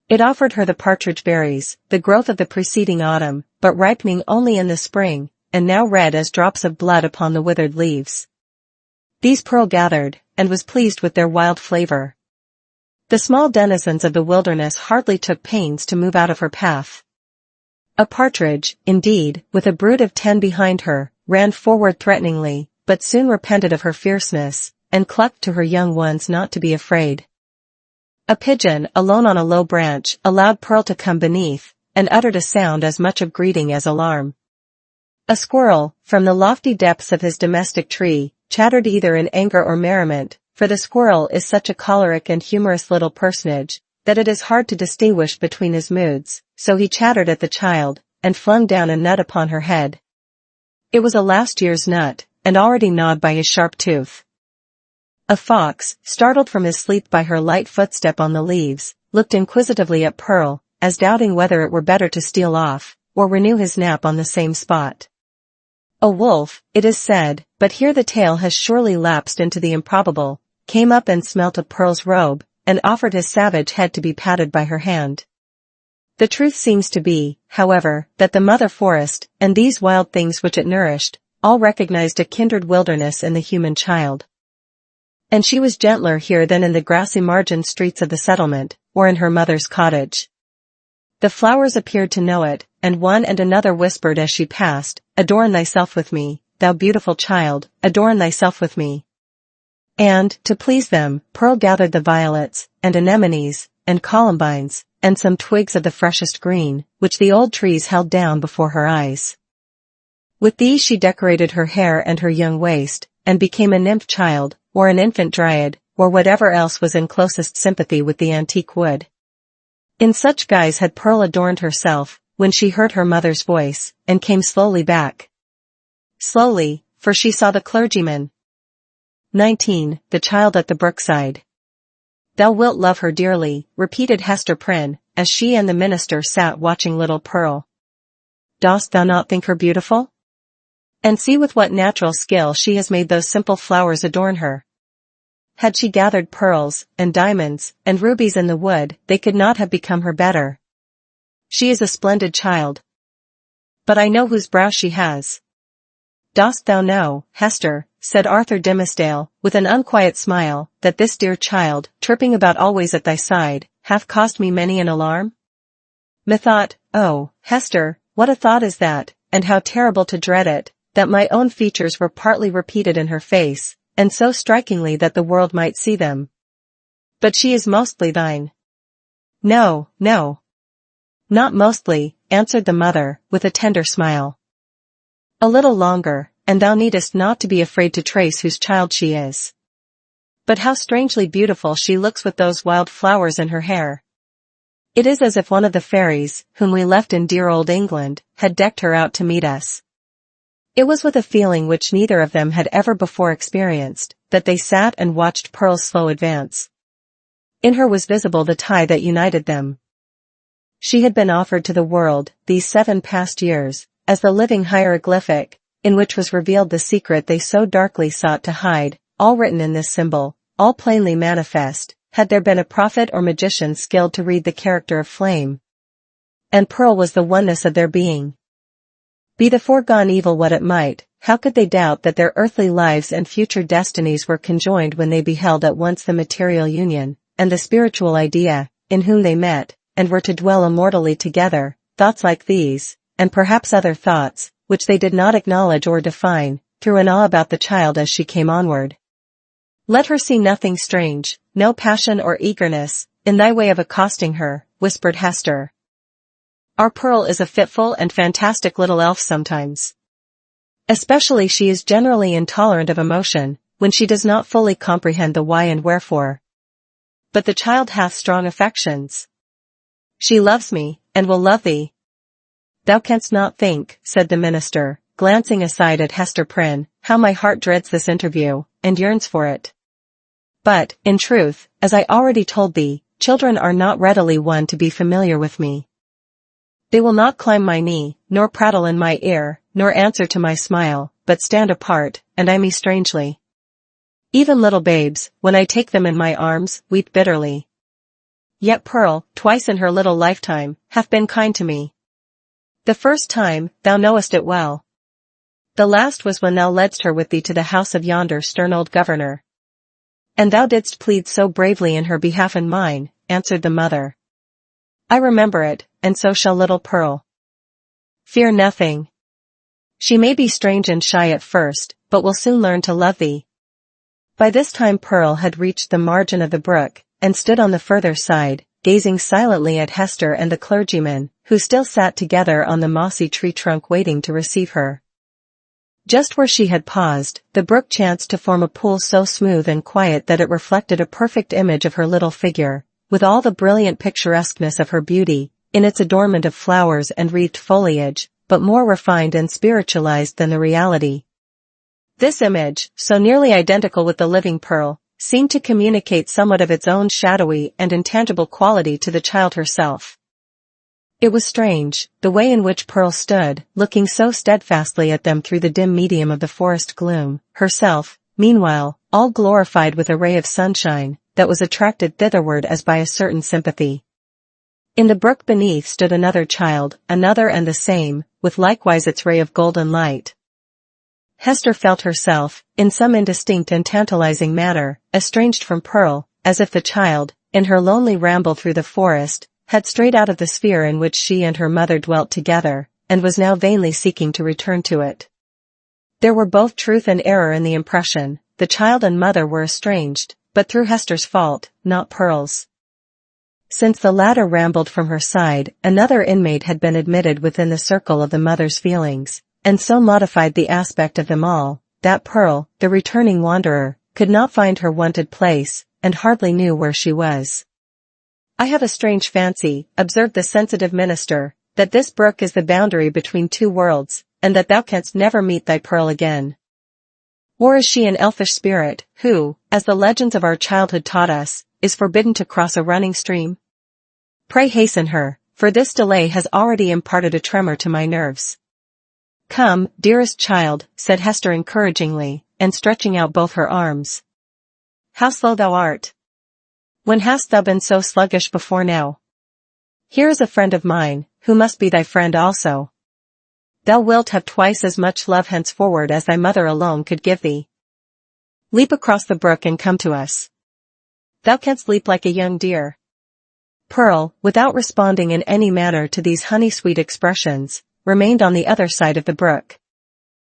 It offered her the partridge berries, the growth of the preceding autumn, but ripening only in the spring, and now red as drops of blood upon the withered leaves. These Pearl gathered, and was pleased with their wild flavor. The small denizens of the wilderness hardly took pains to move out of her path. A partridge, indeed, with a brood of 10 behind her, ran forward threateningly, but soon repented of her fierceness, and clucked to her young ones not to be afraid. A pigeon, alone on a low branch, allowed Pearl to come beneath, and uttered a sound as much of greeting as alarm. A squirrel, from the lofty depths of his domestic tree, chattered either in anger or merriment, for the squirrel is such a choleric and humorous little personage, that it is hard to distinguish between his moods, so he chattered at the child, and flung down a nut upon her head. It was a last year's nut, and already gnawed by his sharp tooth. A fox, startled from his sleep by her light footstep on the leaves, looked inquisitively at Pearl, as doubting whether it were better to steal off, or renew his nap on the same spot. A wolf, it is said, but here the tale has surely lapsed into the improbable, came up and smelt of Pearl's robe, and offered his savage head to be patted by her hand. The truth seems to be, however, that the mother forest, and these wild things which it nourished, all recognized a kindred wilderness in the human child. And she was gentler here than in the grassy margined streets of the settlement, or in her mother's cottage. The flowers appeared to know it, and one and another whispered as she passed, "Adorn thyself with me, thou beautiful child, adorn thyself with me." And, to please them, Pearl gathered the violets, and anemones, and columbines, and some twigs of the freshest green, which the old trees held down before her eyes. With these she decorated her hair and her young waist, and became a nymph child, or an infant dryad, or whatever else was in closest sympathy with the antique wood. In such guise had Pearl adorned herself, when she heard her mother's voice, and came slowly back. Slowly, for she saw the clergyman. 19. The child at the brookside. "Thou wilt love her dearly," repeated Hester Prynne, as she and the minister sat watching little Pearl. "Dost thou not think her beautiful? And see with what natural skill she has made those simple flowers adorn her. Had she gathered pearls, and diamonds, and rubies in the wood, they could not have become her better. She is a splendid child. But I know whose brow she has. Dost thou know, Hester, said Arthur Dimmesdale, with an unquiet smile, that this dear child, tripping about always at thy side, hath caused me many an alarm? Methought, oh, Hester, what a thought is that, and how terrible to dread it, that my own features were partly repeated in her face, and so strikingly that the world might see them. But she is mostly thine. No, no. Not mostly, answered the mother, with a tender smile. A little longer, and thou needest not to be afraid to trace whose child she is. But how strangely beautiful she looks with those wild flowers in her hair. It is as if one of the fairies, whom we left in dear old England, had decked her out to meet us. It was with a feeling which neither of them had ever before experienced, that they sat and watched Pearl's slow advance. In her was visible the tie that united them. She had been offered to the world, these 7 past years, as the living hieroglyphic, in which was revealed the secret they so darkly sought to hide, all written in this symbol, all plainly manifest, had there been a prophet or magician skilled to read the character of flame. And Pearl was the oneness of their being. Be the foregone evil what it might, how could they doubt that their earthly lives and future destinies were conjoined when they beheld at once the material union, and the spiritual idea, in whom they met, and were to dwell immortally together? Thoughts like these, and perhaps other thoughts, which they did not acknowledge or define, threw an awe about the child as she came onward. Let her see nothing strange, no passion or eagerness, in thy way of accosting her, whispered Hester. Our Pearl is a fitful and fantastic little elf sometimes. Especially she is generally intolerant of emotion, when she does not fully comprehend the why and wherefore. But the child hath strong affections. She loves me, and will love thee. Thou canst not think, said the minister, glancing aside at Hester Prynne, how my heart dreads this interview, and yearns for it. But, in truth, as I already told thee, children are not readily won to be familiar with me. They will not climb my knee, nor prattle in my ear, nor answer to my smile, but stand apart, and eye me strangely. Even little babes, when I take them in my arms, weep bitterly. Yet Pearl, twice in her little lifetime, hath been kind to me. The first time, thou knowest it well. The last was when thou ledst her with thee to the house of yonder stern old governor. And thou didst plead so bravely in her behalf and mine, answered the mother. I remember it, and so shall little Pearl. Fear nothing. She may be strange and shy at first, but will soon learn to love thee. By this time Pearl had reached the margin of the brook, and stood on the further side, gazing silently at Hester and the clergyman, who still sat together on the mossy tree trunk waiting to receive her. Just where she had paused, the brook chanced to form a pool so smooth and quiet that it reflected a perfect image of her little figure, with all the brilliant picturesqueness of her beauty, in its adornment of flowers and wreathed foliage, but more refined and spiritualized than the reality. This image, so nearly identical with the living Pearl, seemed to communicate somewhat of its own shadowy and intangible quality to the child herself. It was strange, the way in which Pearl stood, looking so steadfastly at them through the dim medium of the forest gloom, herself, meanwhile, all glorified with a ray of sunshine, that was attracted thitherward as by a certain sympathy. In the brook beneath stood another child, another and the same, with likewise its ray of golden light. Hester felt herself, in some indistinct and tantalizing manner, estranged from Pearl, as if the child, in her lonely ramble through the forest, had strayed out of the sphere in which she and her mother dwelt together, and was now vainly seeking to return to it. There were both truth and error in the impression. The child and mother were estranged, but through Hester's fault, not Pearl's. Since the latter rambled from her side, another inmate had been admitted within the circle of the mother's feelings, and so modified the aspect of them all, that Pearl, the returning wanderer, could not find her wonted place, and hardly knew where she was. I have a strange fancy, observed the sensitive minister, that this brook is the boundary between two worlds, and that thou canst never meet thy Pearl again. Or is she an elfish spirit, who, as the legends of our childhood taught us, is forbidden to cross a running stream? Pray hasten her, for this delay has already imparted a tremor to my nerves. Come, dearest child, said Hester encouragingly, and stretching out both her arms. How slow thou art! When hast thou been so sluggish before now? Here is a friend of mine, who must be thy friend also. thou wilt have twice as much love henceforward as thy mother alone could give thee. Leap across the brook and come to us. Thou canst leap like a young deer. Pearl, without responding in any manner to these honey-sweet expressions, remained on the other side of the brook.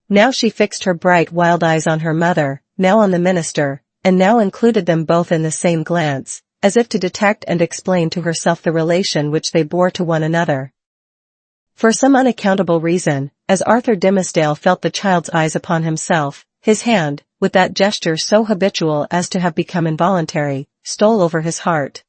Now she fixed her bright wild eyes on her mother, now on the minister, and now included them both in the same glance, as if to detect and explain to herself the relation which they bore to one another. For some unaccountable reason, as Arthur Dimmesdale felt the child's eyes upon himself, his hand, with that gesture so habitual as to have become involuntary, stole over his heart.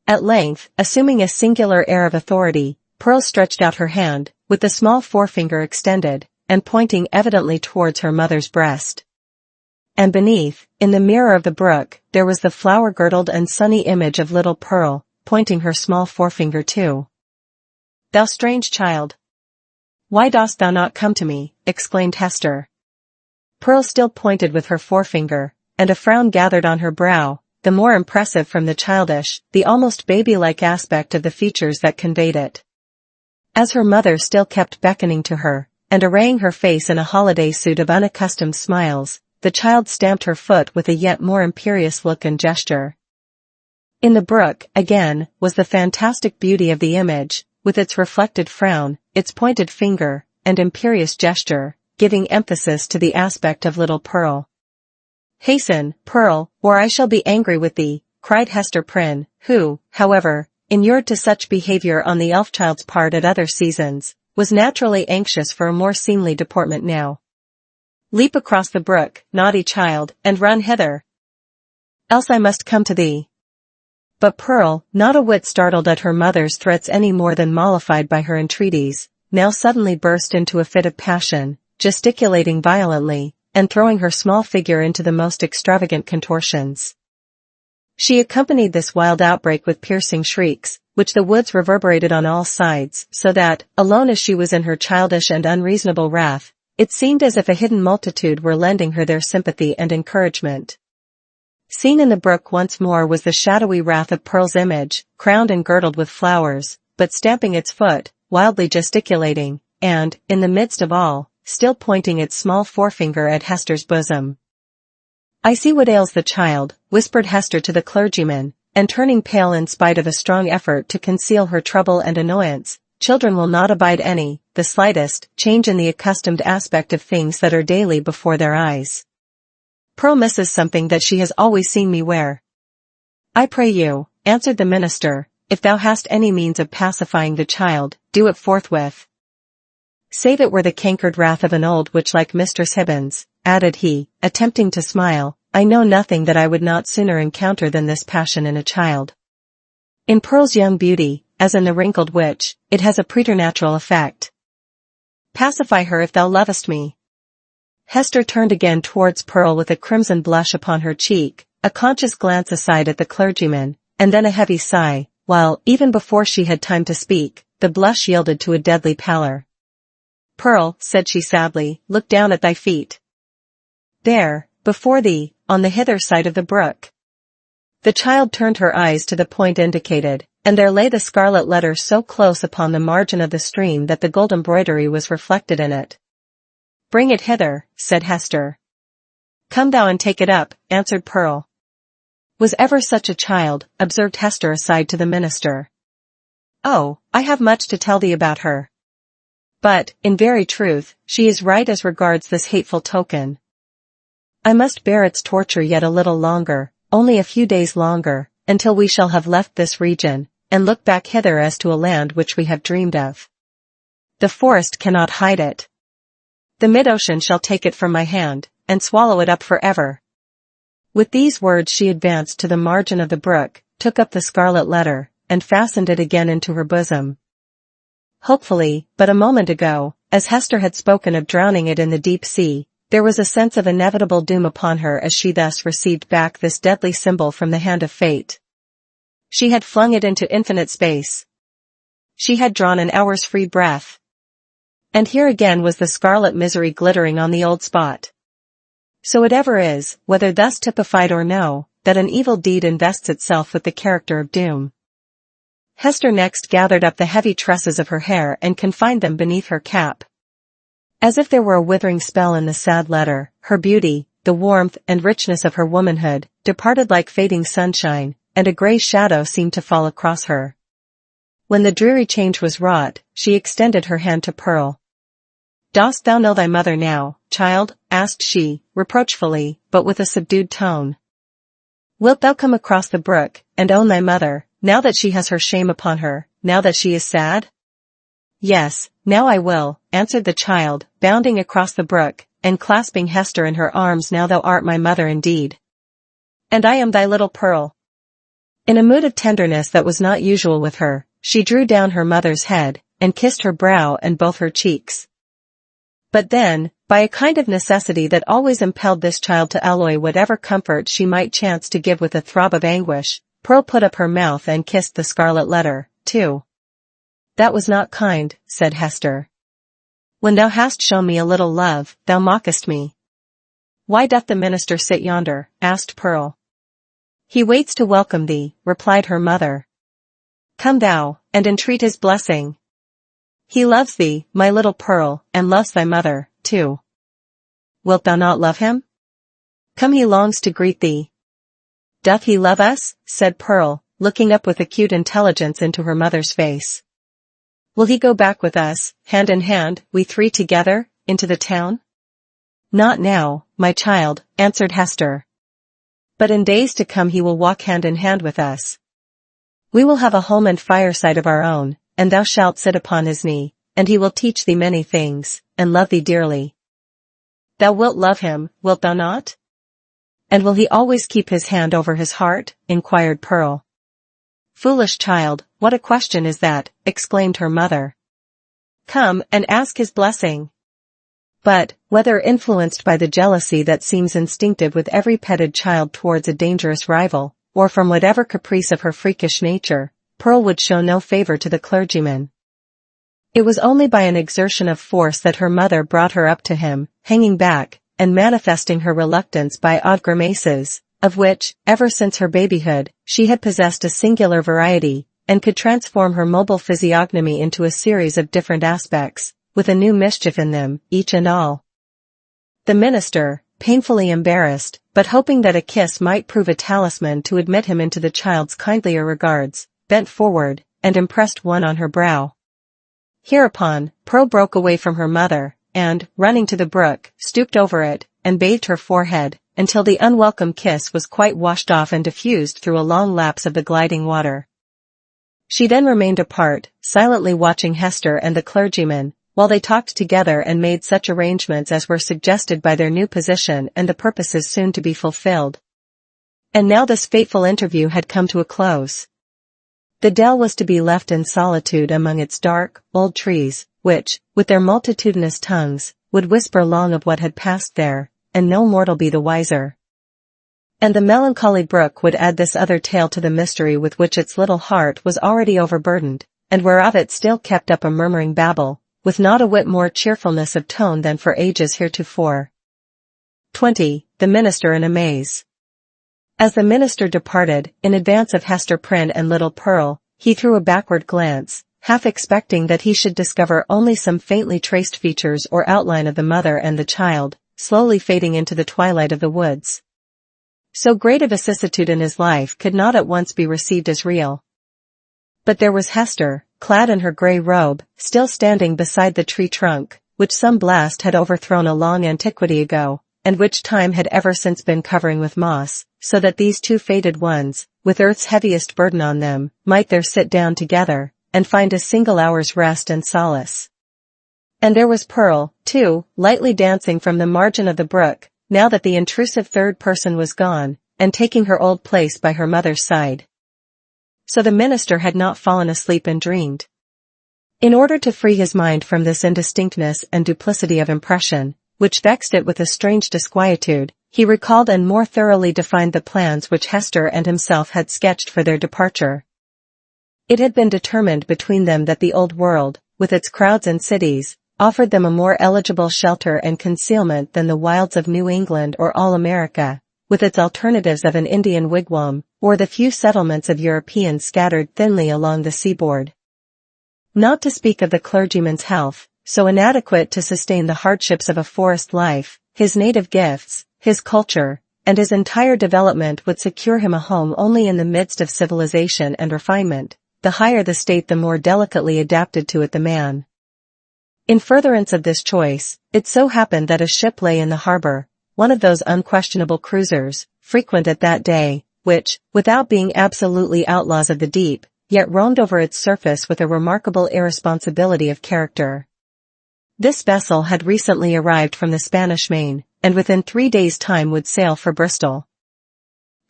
At length, assuming a singular air of authority, Pearl stretched out her hand, with the small forefinger extended, and pointing evidently towards her mother's breast. And beneath, in the mirror of the brook, there was the flower-girdled and sunny image of little Pearl, pointing her small forefinger too. Thou strange child! Why dost thou not come to me? Exclaimed Hester. Pearl still pointed with her forefinger, and a frown gathered on her brow, the more impressive from the childish, the almost baby-like aspect of the features that conveyed it. As her mother still kept beckoning to her, and arraying her face in a holiday suit of unaccustomed smiles, the child stamped her foot with a yet more imperious look and gesture. In the brook, again, was the fantastic beauty of the image, with its reflected frown, its pointed finger, and imperious gesture, giving emphasis to the aspect of little Pearl. Hasten, Pearl, or I shall be angry with thee, cried Hester Prynne, who, however, inured to such behavior on the elf-child's part at other seasons, was naturally anxious for a more seemly deportment now. Leap across the brook, naughty child, and run hither. Else I must come to thee. But Pearl, not a whit startled at her mother's threats any more than mollified by her entreaties, now suddenly burst into a fit of passion, gesticulating violently, and throwing her small figure into the most extravagant contortions. She accompanied this wild outbreak with piercing shrieks, which the woods reverberated on all sides, so that, alone as she was in her childish and unreasonable wrath, it seemed as if a hidden multitude were lending her their sympathy and encouragement. Seen in the brook once more was the shadowy wrath of Pearl's image, crowned and girdled with flowers, but stamping its foot, wildly gesticulating, and, in the midst of all, still pointing its small forefinger at Hester's bosom. I see what ails the child, whispered Hester to the clergyman, and turning pale in spite of a strong effort to conceal her trouble and annoyance, children will not abide the slightest, change in the accustomed aspect of things that are daily before their eyes. Pearl misses something that she has always seen me wear. I pray you, answered the minister, if thou hast any means of pacifying the child, do it forthwith. Save it were the cankered wrath of an old witch like Mistress Hibbins, added he, attempting to smile, I know nothing that I would not sooner encounter than this passion in a child. In Pearl's young beauty, as in the wrinkled witch, it has a preternatural effect. Pacify her if thou lovest me. Hester turned again towards Pearl with a crimson blush upon her cheek, a conscious glance aside at the clergyman, and then a heavy sigh, while, even before she had time to speak, the blush yielded to a deadly pallor. Pearl, said she sadly, look down at thy feet. There, before thee, on the hither side of the brook. The child turned her eyes to the point indicated, and there lay the Scarlet Letter so close upon the margin of the stream that the gold embroidery was reflected in it. Bring it hither, said Hester. Come thou and take it up, answered Pearl. Was ever such a child, observed Hester aside to the minister. Oh, I have much to tell thee about her. But, in very truth, she is right as regards this hateful token. I must bear its torture yet a little longer, only a few days longer, until we shall have left this region, and look back hither as to a land which we have dreamed of. The forest cannot hide it. The mid-ocean shall take it from my hand, and swallow it up forever. With these words she advanced to the margin of the brook, took up the Scarlet Letter, and fastened it again into her bosom. Hopefully, but a moment ago, as Hester had spoken of drowning it in the deep sea, there was a sense of inevitable doom upon her as she thus received back this deadly symbol from the hand of fate. She had flung it into infinite space. She had drawn an hour's free breath. And here again was the scarlet misery glittering on the old spot. So it ever is, whether thus typified or no, that an evil deed invests itself with the character of doom. Hester next gathered up the heavy tresses of her hair and confined them beneath her cap. As if there were a withering spell in the sad letter, her beauty, the warmth and richness of her womanhood, departed like fading sunshine, and a grey shadow seemed to fall across her. When the dreary change was wrought, she extended her hand to Pearl. "Dost thou know thy mother now, child?" asked she, reproachfully, but with a subdued tone. "Wilt thou come across the brook, and own thy mother, now that she has her shame upon her, now that she is sad?" "Yes, now I will," answered the child, bounding across the brook, and clasping Hester in her arms. "Now thou art my mother indeed. And I am thy little Pearl." In a mood of tenderness that was not usual with her, she drew down her mother's head, and kissed her brow and both her cheeks. But then, by a kind of necessity that always impelled this child to alloy whatever comfort she might chance to give with a throb of anguish, Pearl put up her mouth and kissed the Scarlet Letter, too. "That was not kind," said Hester. "When thou hast shown me a little love, thou mockest me." "Why doth the minister sit yonder?" asked Pearl. "He waits to welcome thee," replied her mother. "Come thou, and entreat his blessing. He loves thee, my little Pearl, and loves thy mother, too. Wilt thou not love him? Come, he longs to greet thee." "Doth he love us?" said Pearl, looking up with acute intelligence into her mother's face. "Will he go back with us, hand in hand, we three together, into the town?" "Not now, my child," answered Hester. "But in days to come he will walk hand in hand with us. We will have a home and fireside of our own, and thou shalt sit upon his knee, and he will teach thee many things, and love thee dearly." "Thou wilt love him, wilt thou not?" "And will he always keep his hand over his heart?" inquired Pearl. "Foolish child, what a question is that?" exclaimed her mother. "Come and ask his blessing." But, whether influenced by the jealousy that seems instinctive with every petted child towards a dangerous rival, or from whatever caprice of her freakish nature, Pearl would show no favor to the clergyman. It was only by an exertion of force that her mother brought her up to him, hanging back, and manifesting her reluctance by odd grimaces, of which, ever since her babyhood, she had possessed a singular variety, and could transform her mobile physiognomy into a series of different aspects, with a new mischief in them, each and all. The minister, painfully embarrassed, but hoping that a kiss might prove a talisman to admit him into the child's kindlier regards, bent forward, and impressed one on her brow. Hereupon, Pearl broke away from her mother, and, running to the brook, stooped over it, and bathed her forehead, until the unwelcome kiss was quite washed off and diffused through a long lapse of the gliding water. She then remained apart, silently watching Hester and the clergyman, while they talked together and made such arrangements as were suggested by their new position and the purposes soon to be fulfilled. And now this fateful interview had come to a close. The dell was to be left in solitude among its dark, old trees, which, with their multitudinous tongues, would whisper long of what had passed there, and no mortal be the wiser. And the melancholy brook would add this other tale to the mystery with which its little heart was already overburdened, and whereof it still kept up a murmuring babble, with not a whit more cheerfulness of tone than for ages heretofore. 20. The minister in a maze. As the minister departed, in advance of Hester Prynne and little Pearl, he threw a backward glance, half expecting that he should discover only some faintly traced features or outline of the mother and the child, slowly fading into the twilight of the woods. So great a vicissitude in his life could not at once be received as real. But there was Hester, clad in her grey robe, still standing beside the tree trunk, which some blast had overthrown a long antiquity ago, and which time had ever since been covering with moss, so that these two fated ones, with earth's heaviest burden on them, might there sit down together, and find a single hour's rest and solace. And there was Pearl, too, lightly dancing from the margin of the brook, now that the intrusive third person was gone, and taking her old place by her mother's side. So the minister had not fallen asleep and dreamed. In order to free his mind from this indistinctness and duplicity of impression, which vexed it with a strange disquietude, he recalled and more thoroughly defined the plans which Hester and himself had sketched for their departure. It had been determined between them that the old world, with its crowds and cities, offered them a more eligible shelter and concealment than the wilds of New England or all America, with its alternatives of an Indian wigwam, or the few settlements of Europeans scattered thinly along the seaboard. Not to speak of the clergyman's health, so inadequate to sustain the hardships of a forest life, his native gifts, his culture, and his entire development would secure him a home only in the midst of civilization and refinement. The higher the state, the more delicately adapted to it the man. In furtherance of this choice, it so happened that a ship lay in the harbor, one of those unquestionable cruisers, frequent at that day, which, without being absolutely outlaws of the deep, yet roamed over its surface with a remarkable irresponsibility of character. This vessel had recently arrived from the Spanish Main, and within 3 days' time would sail for Bristol.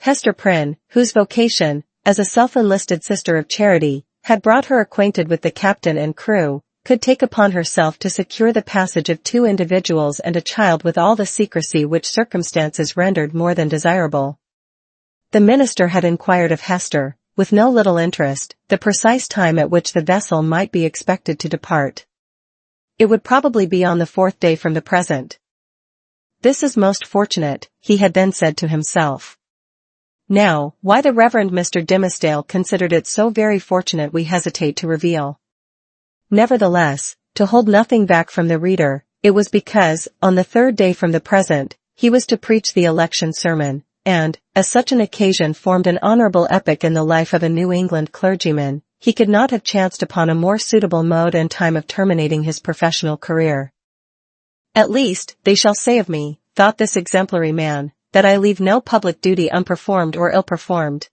Hester Prynne, whose vocation, as a self-enlisted sister of charity, had brought her acquainted with the captain and crew, could take upon herself to secure the passage of 2 individuals and a child with all the secrecy which circumstances rendered more than desirable. The minister had inquired of Hester, with no little interest, the precise time at which the vessel might be expected to depart. It would probably be on the 4th day from the present. This is most fortunate, he had then said to himself. Now, why the Reverend Mr. Dimmesdale considered it so very fortunate we hesitate to reveal. Nevertheless, to hold nothing back from the reader, it was because, on the 3rd day from the present, he was to preach the election sermon, and, as such an occasion formed an honorable epoch in the life of a New England clergyman, he could not have chanced upon a more suitable mode and time of terminating his professional career. At least, they shall say of me, thought this exemplary man, that I leave no public duty unperformed or ill-performed.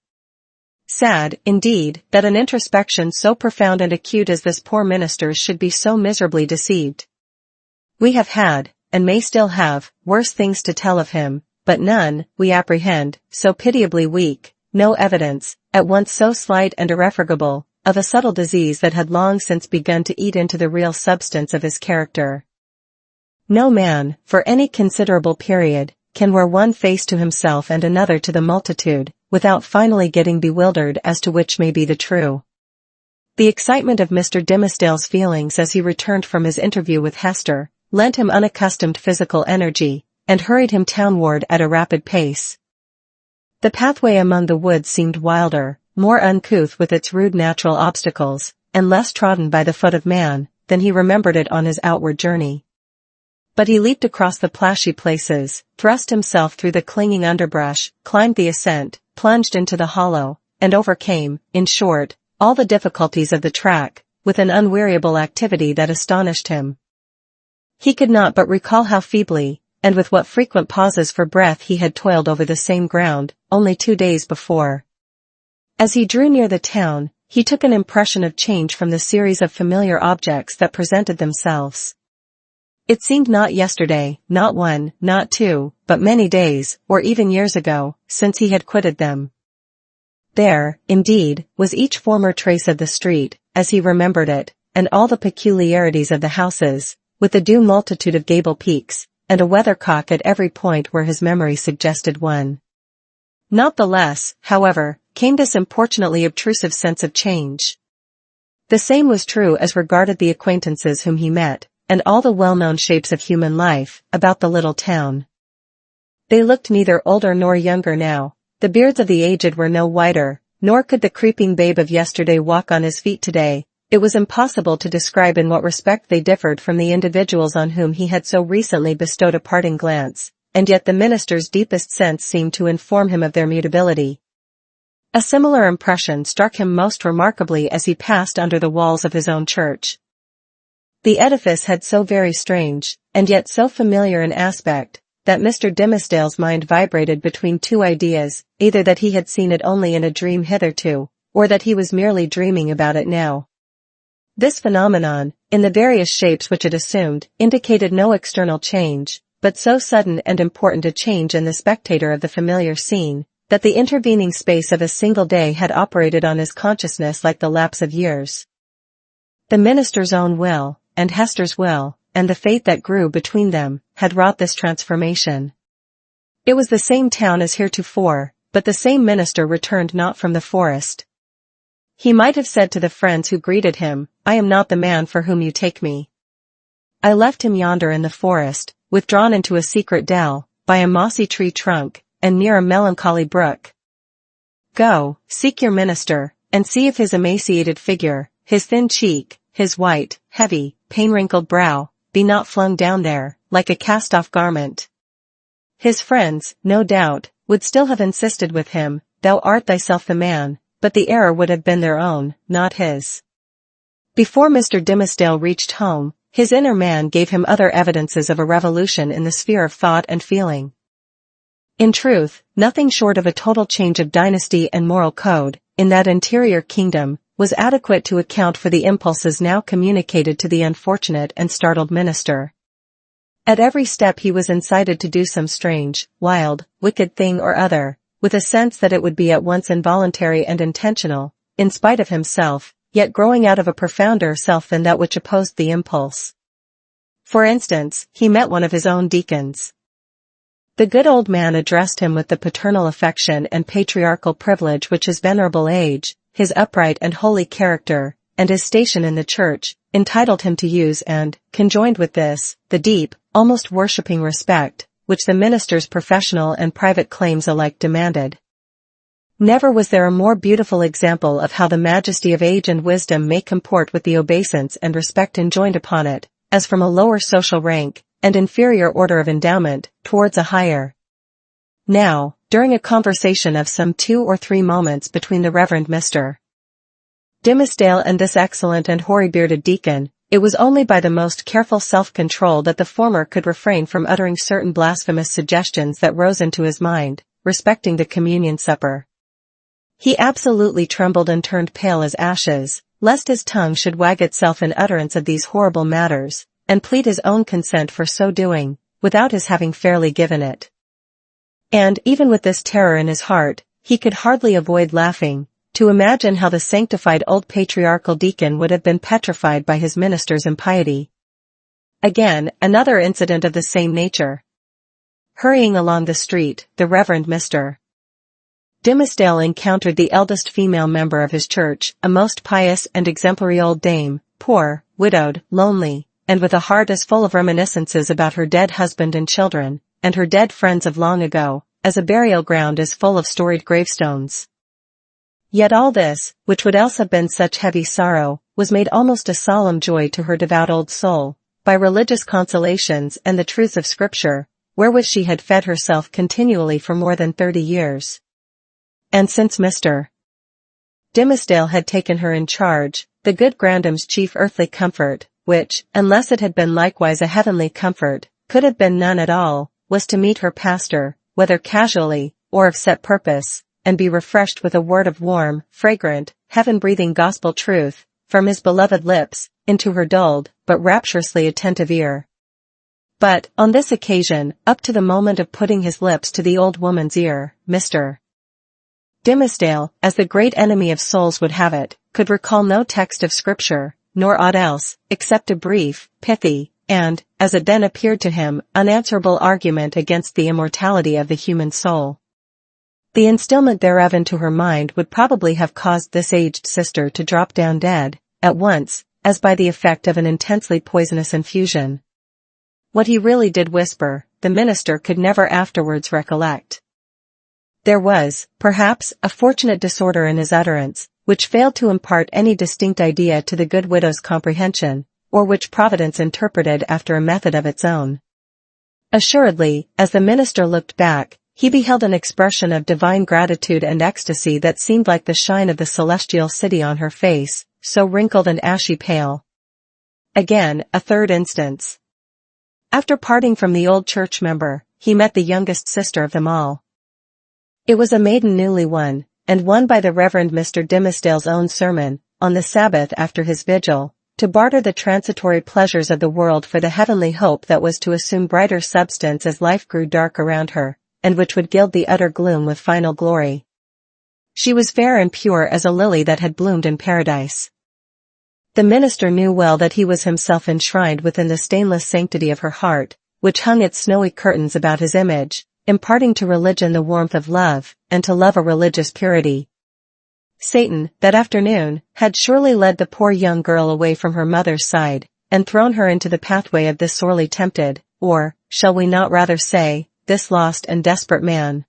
Sad, indeed, that an introspection so profound and acute as this poor minister's should be so miserably deceived. We have had, and may still have, worse things to tell of him, but none, we apprehend, so pitiably weak, no evidence, at once so slight and irrefragable, of a subtle disease that had long since begun to eat into the real substance of his character. No man, for any considerable period, can wear one face to himself and another to the multitude, without finally getting bewildered as to which may be the true. The excitement of Mr. Dimmesdale's feelings as he returned from his interview with Hester, lent him unaccustomed physical energy, and hurried him townward at a rapid pace. The pathway among the woods seemed wilder, more uncouth with its rude natural obstacles, and less trodden by the foot of man, than he remembered it on his outward journey. But he leaped across the plashy places, thrust himself through the clinging underbrush, climbed the ascent, plunged into the hollow, and overcame, in short, all the difficulties of the track, with an unweariable activity that astonished him. He could not but recall how feebly, and with what frequent pauses for breath he had toiled over the same ground, only 2 days before. As he drew near the town, he took an impression of change from the series of familiar objects that presented themselves. It seemed not yesterday, not 1, not 2, but many days, or even years ago, since he had quitted them. There, indeed, was each former trace of the street, as he remembered it, and all the peculiarities of the houses, with the due multitude of gable peaks, and a weathercock at every point where his memory suggested one. Not the less, however, came this importunately obtrusive sense of change. The same was true as regarded the acquaintances whom he met, and all the well-known shapes of human life, about the little town. They looked neither older nor younger now, the beards of the aged were no whiter, nor could the creeping babe of yesterday walk on his feet today. It was impossible to describe in what respect they differed from the individuals on whom he had so recently bestowed a parting glance, and yet the minister's deepest sense seemed to inform him of their mutability. A similar impression struck him most remarkably as he passed under the walls of his own church. The edifice had so very strange, and yet so familiar an aspect, that Mr. Dimmesdale's mind vibrated between 2 ideas, either that he had seen it only in a dream hitherto, or that he was merely dreaming about it now. This phenomenon, in the various shapes which it assumed, indicated no external change, but so sudden and important a change in the spectator of the familiar scene, that the intervening space of a single day had operated on his consciousness like the lapse of years. The minister's own will, and Hester's will, and the fate that grew between them, had wrought this transformation. It was the same town as heretofore, but the same minister returned not from the forest. He might have said to the friends who greeted him, "I am not the man for whom you take me. I left him yonder in the forest, withdrawn into a secret dell, by a mossy tree trunk, and near a melancholy brook. Go, seek your minister, and see if his emaciated figure, his thin cheek, his white, heavy, pain-wrinkled brow, be not flung down there, like a cast-off garment. His friends, no doubt, would still have insisted with him, thou art thyself the man, but the error would have been their own, not his. Before Mr. Dimmesdale reached home, his inner man gave him other evidences of a revolution in the sphere of thought and feeling. In truth, nothing short of a total change of dynasty and moral code, in that interior kingdom, was adequate to account for the impulses now communicated to the unfortunate and startled minister. At every step he was incited to do some strange, wild, wicked thing or other, with a sense that it would be at once involuntary and intentional, in spite of himself, yet growing out of a profounder self than that which opposed the impulse. For instance, he met one of his own deacons. The good old man addressed him with the paternal affection and patriarchal privilege which his venerable age, his upright and holy character, and his station in the church, entitled him to use, and, conjoined with this, the deep, almost worshipping respect, which the minister's professional and private claims alike demanded. Never was there a more beautiful example of how the majesty of age and wisdom may comport with the obeisance and respect enjoined upon it, as from a lower social rank, and inferior order of endowment, towards a higher. Now, during a conversation of some 2 or 3 moments between the Reverend Mr. Dimmesdale and this excellent and hoary-bearded deacon, it was only by the most careful self-control that the former could refrain from uttering certain blasphemous suggestions that rose into his mind, respecting the communion supper. He absolutely trembled and turned pale as ashes, lest his tongue should wag itself in utterance of these horrible matters, and plead his own consent for so doing, without his having fairly given it. And, even with this terror in his heart, he could hardly avoid laughing, to imagine how the sanctified old patriarchal deacon would have been petrified by his minister's impiety. Again, another incident of the same nature. Hurrying along the street, the Reverend Mr. Dimmesdale encountered the eldest female member of his church, a most pious and exemplary old dame, poor, widowed, lonely, and with a heart as full of reminiscences about her dead husband and children, and her dead friends of long ago, as a burial ground is full of storied gravestones. Yet all this, which would else have been such heavy sorrow, was made almost a solemn joy to her devout old soul, by religious consolations and the truths of Scripture, wherewith she had fed herself continually for more than 30 years. And since Mr. Dimmesdale had taken her in charge, the good Grandam's chief earthly comfort, which, unless it had been likewise a heavenly comfort, could have been none at all, was to meet her pastor, whether casually, or of set purpose, and be refreshed with a word of warm, fragrant, heaven-breathing gospel truth, from his beloved lips, into her dulled, but rapturously attentive ear. But, on this occasion, up to the moment of putting his lips to the old woman's ear, Mr. Dimmesdale, as the great enemy of souls would have it, could recall no text of Scripture, nor aught else, except a brief, pithy, and, as it then appeared to him, unanswerable argument against the immortality of the human soul. The instilment thereof into her mind would probably have caused this aged sister to drop down dead, at once, as by the effect of an intensely poisonous infusion. What he really did whisper, the minister could never afterwards recollect. There was, perhaps, a fortunate disorder in his utterance, which failed to impart any distinct idea to the good widow's comprehension, or which Providence interpreted after a method of its own. Assuredly, as the minister looked back, he beheld an expression of divine gratitude and ecstasy that seemed like the shine of the celestial city on her face, so wrinkled and ashy pale. Again, a third instance. After parting from the old church member, he met the youngest sister of them all. It was a maiden newly won, and won by the Reverend Mr. Dimmesdale's own sermon, on the Sabbath after his vigil, to barter the transitory pleasures of the world for the heavenly hope that was to assume brighter substance as life grew dark around her, and which would gild the utter gloom with final glory. She was fair and pure as a lily that had bloomed in paradise. The minister knew well that he was himself enshrined within the stainless sanctity of her heart, which hung its snowy curtains about his image, imparting to religion the warmth of love, and to love a religious purity. Satan, that afternoon, had surely led the poor young girl away from her mother's side, and thrown her into the pathway of this sorely tempted, or, shall we not rather say, this lost and desperate man.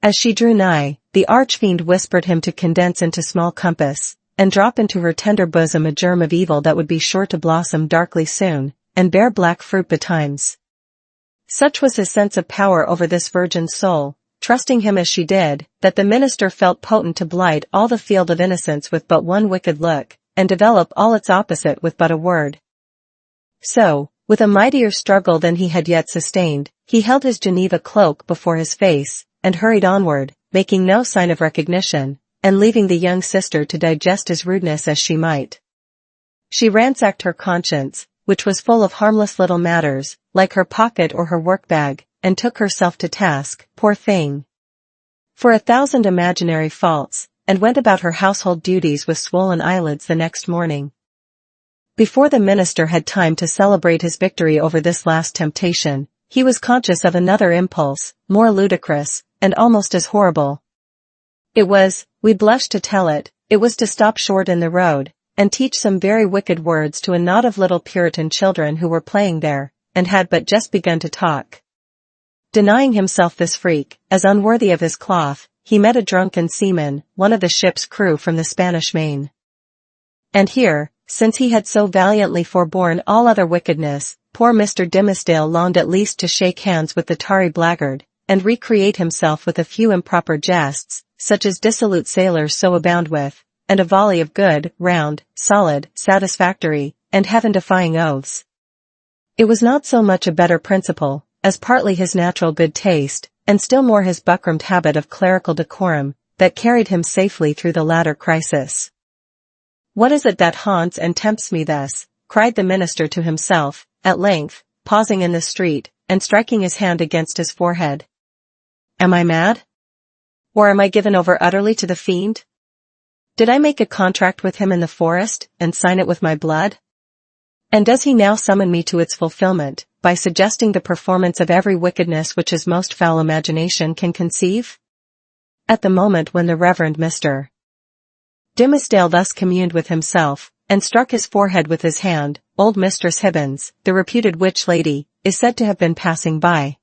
As she drew nigh, the arch-fiend whispered him to condense into small compass, and drop into her tender bosom a germ of evil that would be sure to blossom darkly soon, and bear black fruit betimes. Such was his sense of power over this virgin soul, trusting him as she did, that the minister felt potent to blight all the field of innocence with but one wicked look, and develop all its opposite with but a word. So, with a mightier struggle than he had yet sustained, he held his Geneva cloak before his face, and hurried onward, making no sign of recognition, and leaving the young sister to digest his rudeness as she might. She ransacked her conscience, which was full of harmless little matters, like her pocket or her work-bag, and took herself to task, poor thing, for 1,000 imaginary faults, and went about her household duties with swollen eyelids the next morning. Before the minister had time to celebrate his victory over this last temptation, he was conscious of another impulse, more ludicrous, and almost as horrible. It was, we blush to tell it, it was to stop short in the road, and teach some very wicked words to a knot of little Puritan children who were playing there, and had but just begun to talk. Denying himself this freak, as unworthy of his cloth, he met a drunken seaman, one of the ship's crew from the Spanish Main. And here, since he had so valiantly forborne all other wickedness, poor Mr. Dimmesdale longed at least to shake hands with the tarry blackguard, and recreate himself with a few improper jests, such as dissolute sailors so abound with, and a volley of good, round, solid, satisfactory, and heaven-defying oaths. It was not so much a better principle, as partly his natural good taste, and still more his buckrammed habit of clerical decorum, that carried him safely through the latter crisis. "What is it that haunts and tempts me thus?" cried the minister to himself, at length, pausing in the street, and striking his hand against his forehead. "Am I mad? Or am I given over utterly to the fiend? Did I make a contract with him in the forest, and sign it with my blood? And does he now summon me to its fulfillment, by suggesting the performance of every wickedness which his most foul imagination can conceive?" At the moment when the Reverend Mr. Dimmesdale thus communed with himself, and struck his forehead with his hand, old Mistress Hibbins, the reputed witch lady, is said to have been passing by.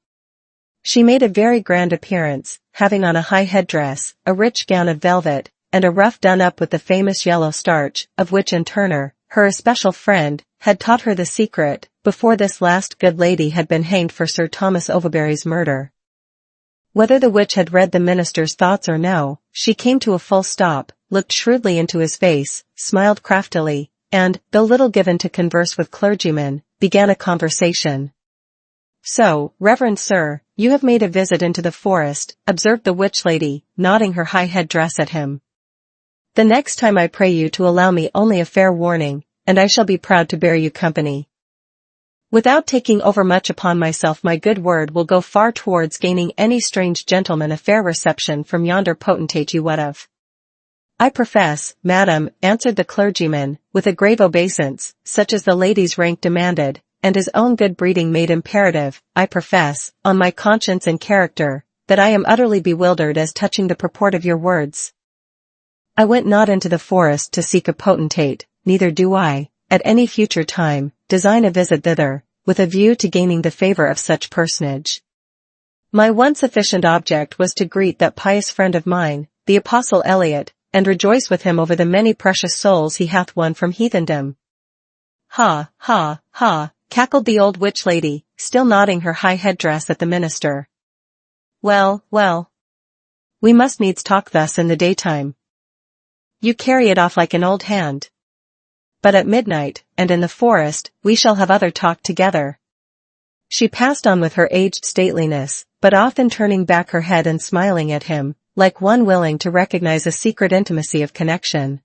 She made a very grand appearance, having on a high headdress, a rich gown of velvet, and a ruff done up with the famous yellow starch, of which Turner, her especial friend, had taught her the secret, before this last good lady had been hanged for Sir Thomas Overbury's murder. Whether the witch had read the minister's thoughts or no, she came to a full stop, looked shrewdly into his face, smiled craftily, and, though little given to converse with clergymen, began a conversation. "So, reverend sir, you have made a visit into the forest," observed the witch lady, nodding her high head dress at him. "The next time I pray you to allow me only a fair warning, and I shall be proud to bear you company. Without taking overmuch upon myself, my good word will go far towards gaining any strange gentleman a fair reception from yonder potentate you wot of." "I profess, madam," answered the clergyman, with a grave obeisance, such as the lady's rank demanded, and his own good breeding made imperative, "I profess, on my conscience and character, that I am utterly bewildered as touching the purport of your words. I went not into the forest to seek a potentate, neither do I, at any future time, design a visit thither, with a view to gaining the favor of such personage. My one sufficient object was to greet that pious friend of mine, the Apostle Eliot, and rejoice with him over the many precious souls he hath won from heathendom." "Ha, ha, ha," cackled the old witch lady, still nodding her high headdress at the minister. "Well, well. We must needs talk thus in the daytime. You carry it off like an old hand. But at midnight, and in the forest, we shall have other talk together." She passed on with her aged stateliness, but often turning back her head and smiling at him, like one willing to recognize a secret intimacy of connection.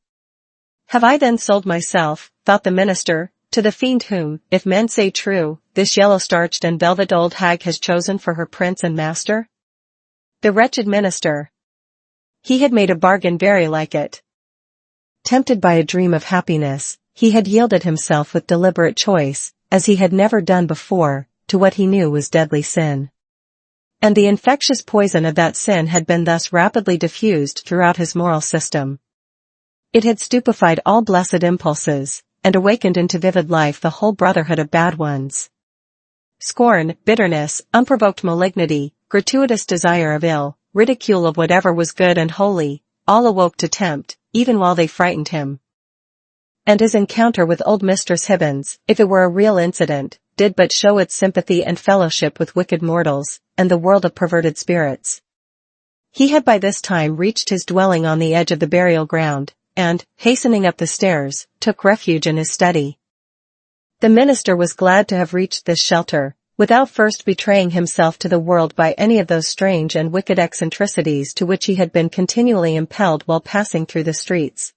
"Have I then sold myself," thought the minister, "to the fiend whom, if men say true, this yellow-starched and velvet old hag has chosen for her prince and master?" The wretched minister! He had made a bargain very like it. Tempted by a dream of happiness, he had yielded himself with deliberate choice, as he had never done before, to what he knew was deadly sin. And the infectious poison of that sin had been thus rapidly diffused throughout his moral system. It had stupefied all blessed impulses, and awakened into vivid life the whole brotherhood of bad ones. Scorn, bitterness, unprovoked malignity, gratuitous desire of ill, ridicule of whatever was good and holy, all awoke to tempt, even while they frightened him, And his encounter with old Mistress Hibbins, if it were a real incident, did but show its sympathy and fellowship with wicked mortals, and the world of perverted spirits. He had by this time reached his dwelling on the edge of the burial ground, and, hastening up the stairs, took refuge in his study. The minister was glad to have reached this shelter, without first betraying himself to the world by any of those strange and wicked eccentricities to which he had been continually impelled while passing through the streets.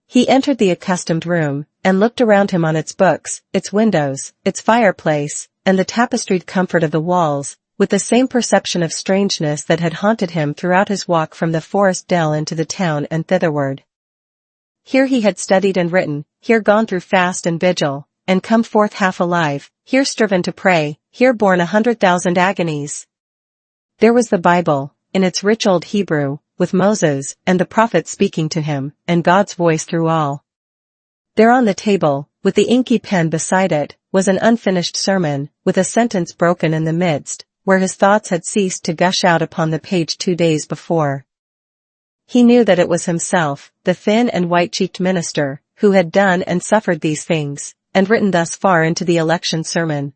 He entered the accustomed room, and looked around him on its books, its windows, its fireplace, and the tapestried comfort of the walls, with the same perception of strangeness that had haunted him throughout his walk from the forest dell into the town and thitherward. Here he had studied and written, here gone through fast and vigil, and come forth half alive, here striven to pray, here borne 100,000 agonies. There was the Bible, in its rich old Hebrew, with Moses and the prophets speaking to him, and God's voice through all. There on the table, with the inky pen beside it, was an unfinished sermon, with a sentence broken in the midst, where his thoughts had ceased to gush out upon the page 2 days before. He knew that it was himself, the thin and white-cheeked minister, who had done and suffered these things, and written thus far into the election sermon.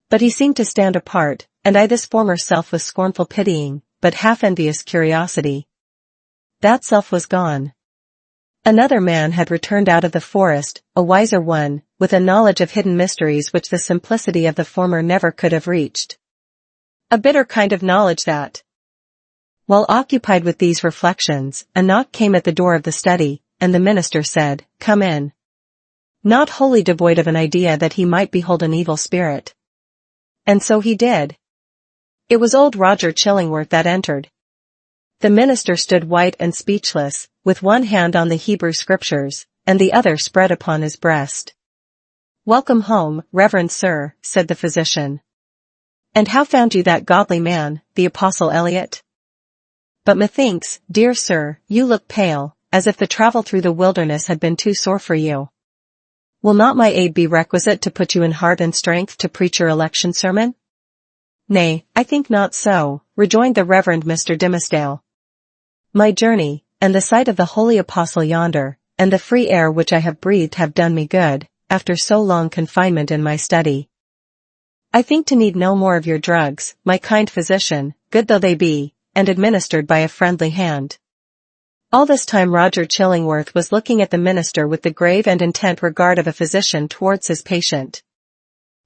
But he seemed to stand apart, and eyed this former self with scornful pitying, but half-envious curiosity. That self was gone. Another man had returned out of the forest, a wiser one, with a knowledge of hidden mysteries which the simplicity of the former never could have reached. A bitter kind of knowledge that. While occupied with these reflections, a knock came at the door of the study, and the minister said, "Come in." Not wholly devoid of an idea that he might behold an evil spirit. And so he did. It was old Roger Chillingworth that entered. The minister stood white and speechless, with one hand on the Hebrew scriptures, and the other spread upon his breast. "Welcome home, Reverend Sir," said the physician. "And how found you that godly man, the Apostle Eliot? But methinks, dear sir, you look pale, as if the travel through the wilderness had been too sore for you. Will not my aid be requisite to put you in heart and strength to preach your election sermon?" "Nay, I think not so," rejoined the Reverend Mr. Dimmesdale. "My journey, and the sight of the holy apostle yonder, and the free air which I have breathed have done me good, after so long confinement in my study. I think to need no more of your drugs, my kind physician, good though they be, and administered by a friendly hand." All this time Roger Chillingworth was looking at the minister with the grave and intent regard of a physician towards his patient.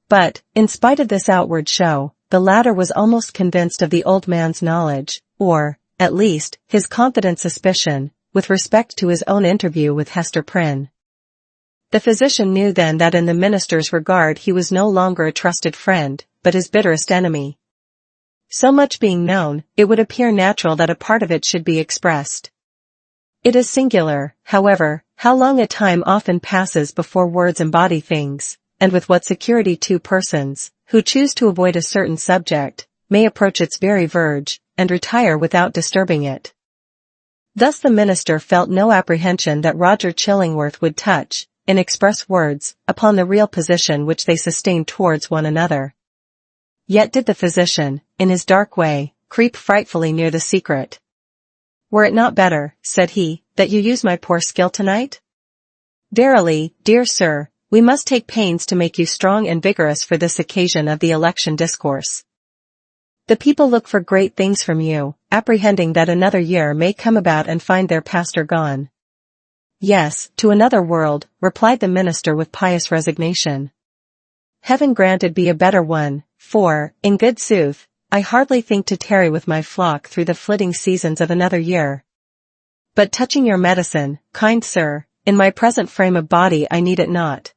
But, in spite of this outward show, the latter was almost convinced of the old man's knowledge, or, at least, his confident suspicion, with respect to his own interview with Hester Prynne. The physician knew then that in the minister's regard he was no longer a trusted friend, but his bitterest enemy. So much being known, it would appear natural that a part of it should be expressed. It is singular, however, how long a time often passes before words embody things, and with what security two persons, who choose to avoid a certain subject, may approach its very verge, and retire without disturbing it. Thus the minister felt no apprehension that Roger Chillingworth would touch, in express words, upon the real position which they sustained towards one another. Yet did the physician, in his dark way, creep frightfully near the secret. "Were it not better," said he, "that you use my poor skill tonight? Verily, dear sir, we must take pains to make you strong and vigorous for this occasion of the election discourse. The people look for great things from you, apprehending that another year may come about and find their pastor gone." "Yes, to another world," replied the minister with pious resignation. "Heaven grant it be a better one, for, in good sooth, I hardly think to tarry with my flock through the flitting seasons of another year. But touching your medicine, kind sir, in my present frame of body I need it not."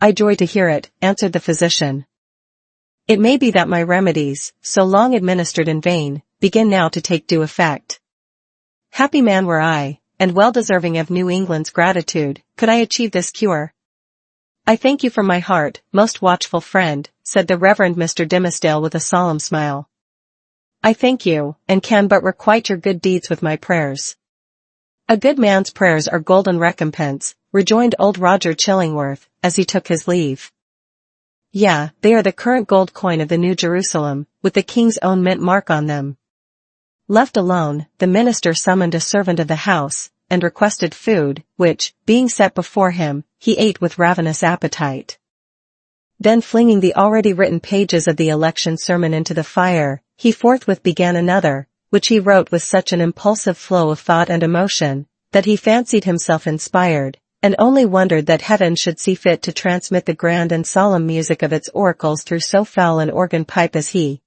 "I joy to hear it," answered the physician. "It may be that my remedies, so long administered in vain, begin now to take due effect. Happy man were I, and well deserving of New England's gratitude, could I achieve this cure." "I thank you from my heart, most watchful friend," said the Reverend Mr. Dimmesdale with a solemn smile. "I thank you, and can but requite your good deeds with my prayers." "A good man's prayers are golden recompense," rejoined old Roger Chillingworth, as he took his leave. "Yea, they are the current gold coin of the New Jerusalem, with the king's own mint mark on them." Left alone, the minister summoned a servant of the house, and requested food, which, being set before him, he ate with ravenous appetite. Then flinging the already written pages of the election sermon into the fire, he forthwith began another, which he wrote with such an impulsive flow of thought and emotion, that he fancied himself inspired, and only wondered that heaven should see fit to transmit the grand and solemn music of its oracles through so foul an organ pipe as he.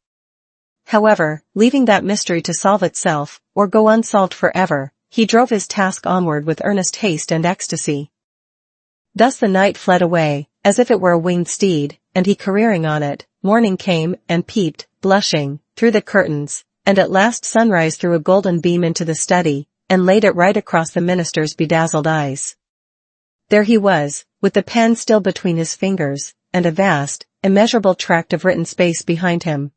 However, leaving that mystery to solve itself, or go unsolved forever, he drove his task onward with earnest haste and ecstasy. Thus the night fled away, as if it were a winged steed, and he careering on it. Morning came, and peeped, blushing, through the curtains, and at last sunrise threw a golden beam into the study, and laid it right across the minister's bedazzled eyes. There he was, with the pen still between his fingers, and a vast, immeasurable tract of written space behind him.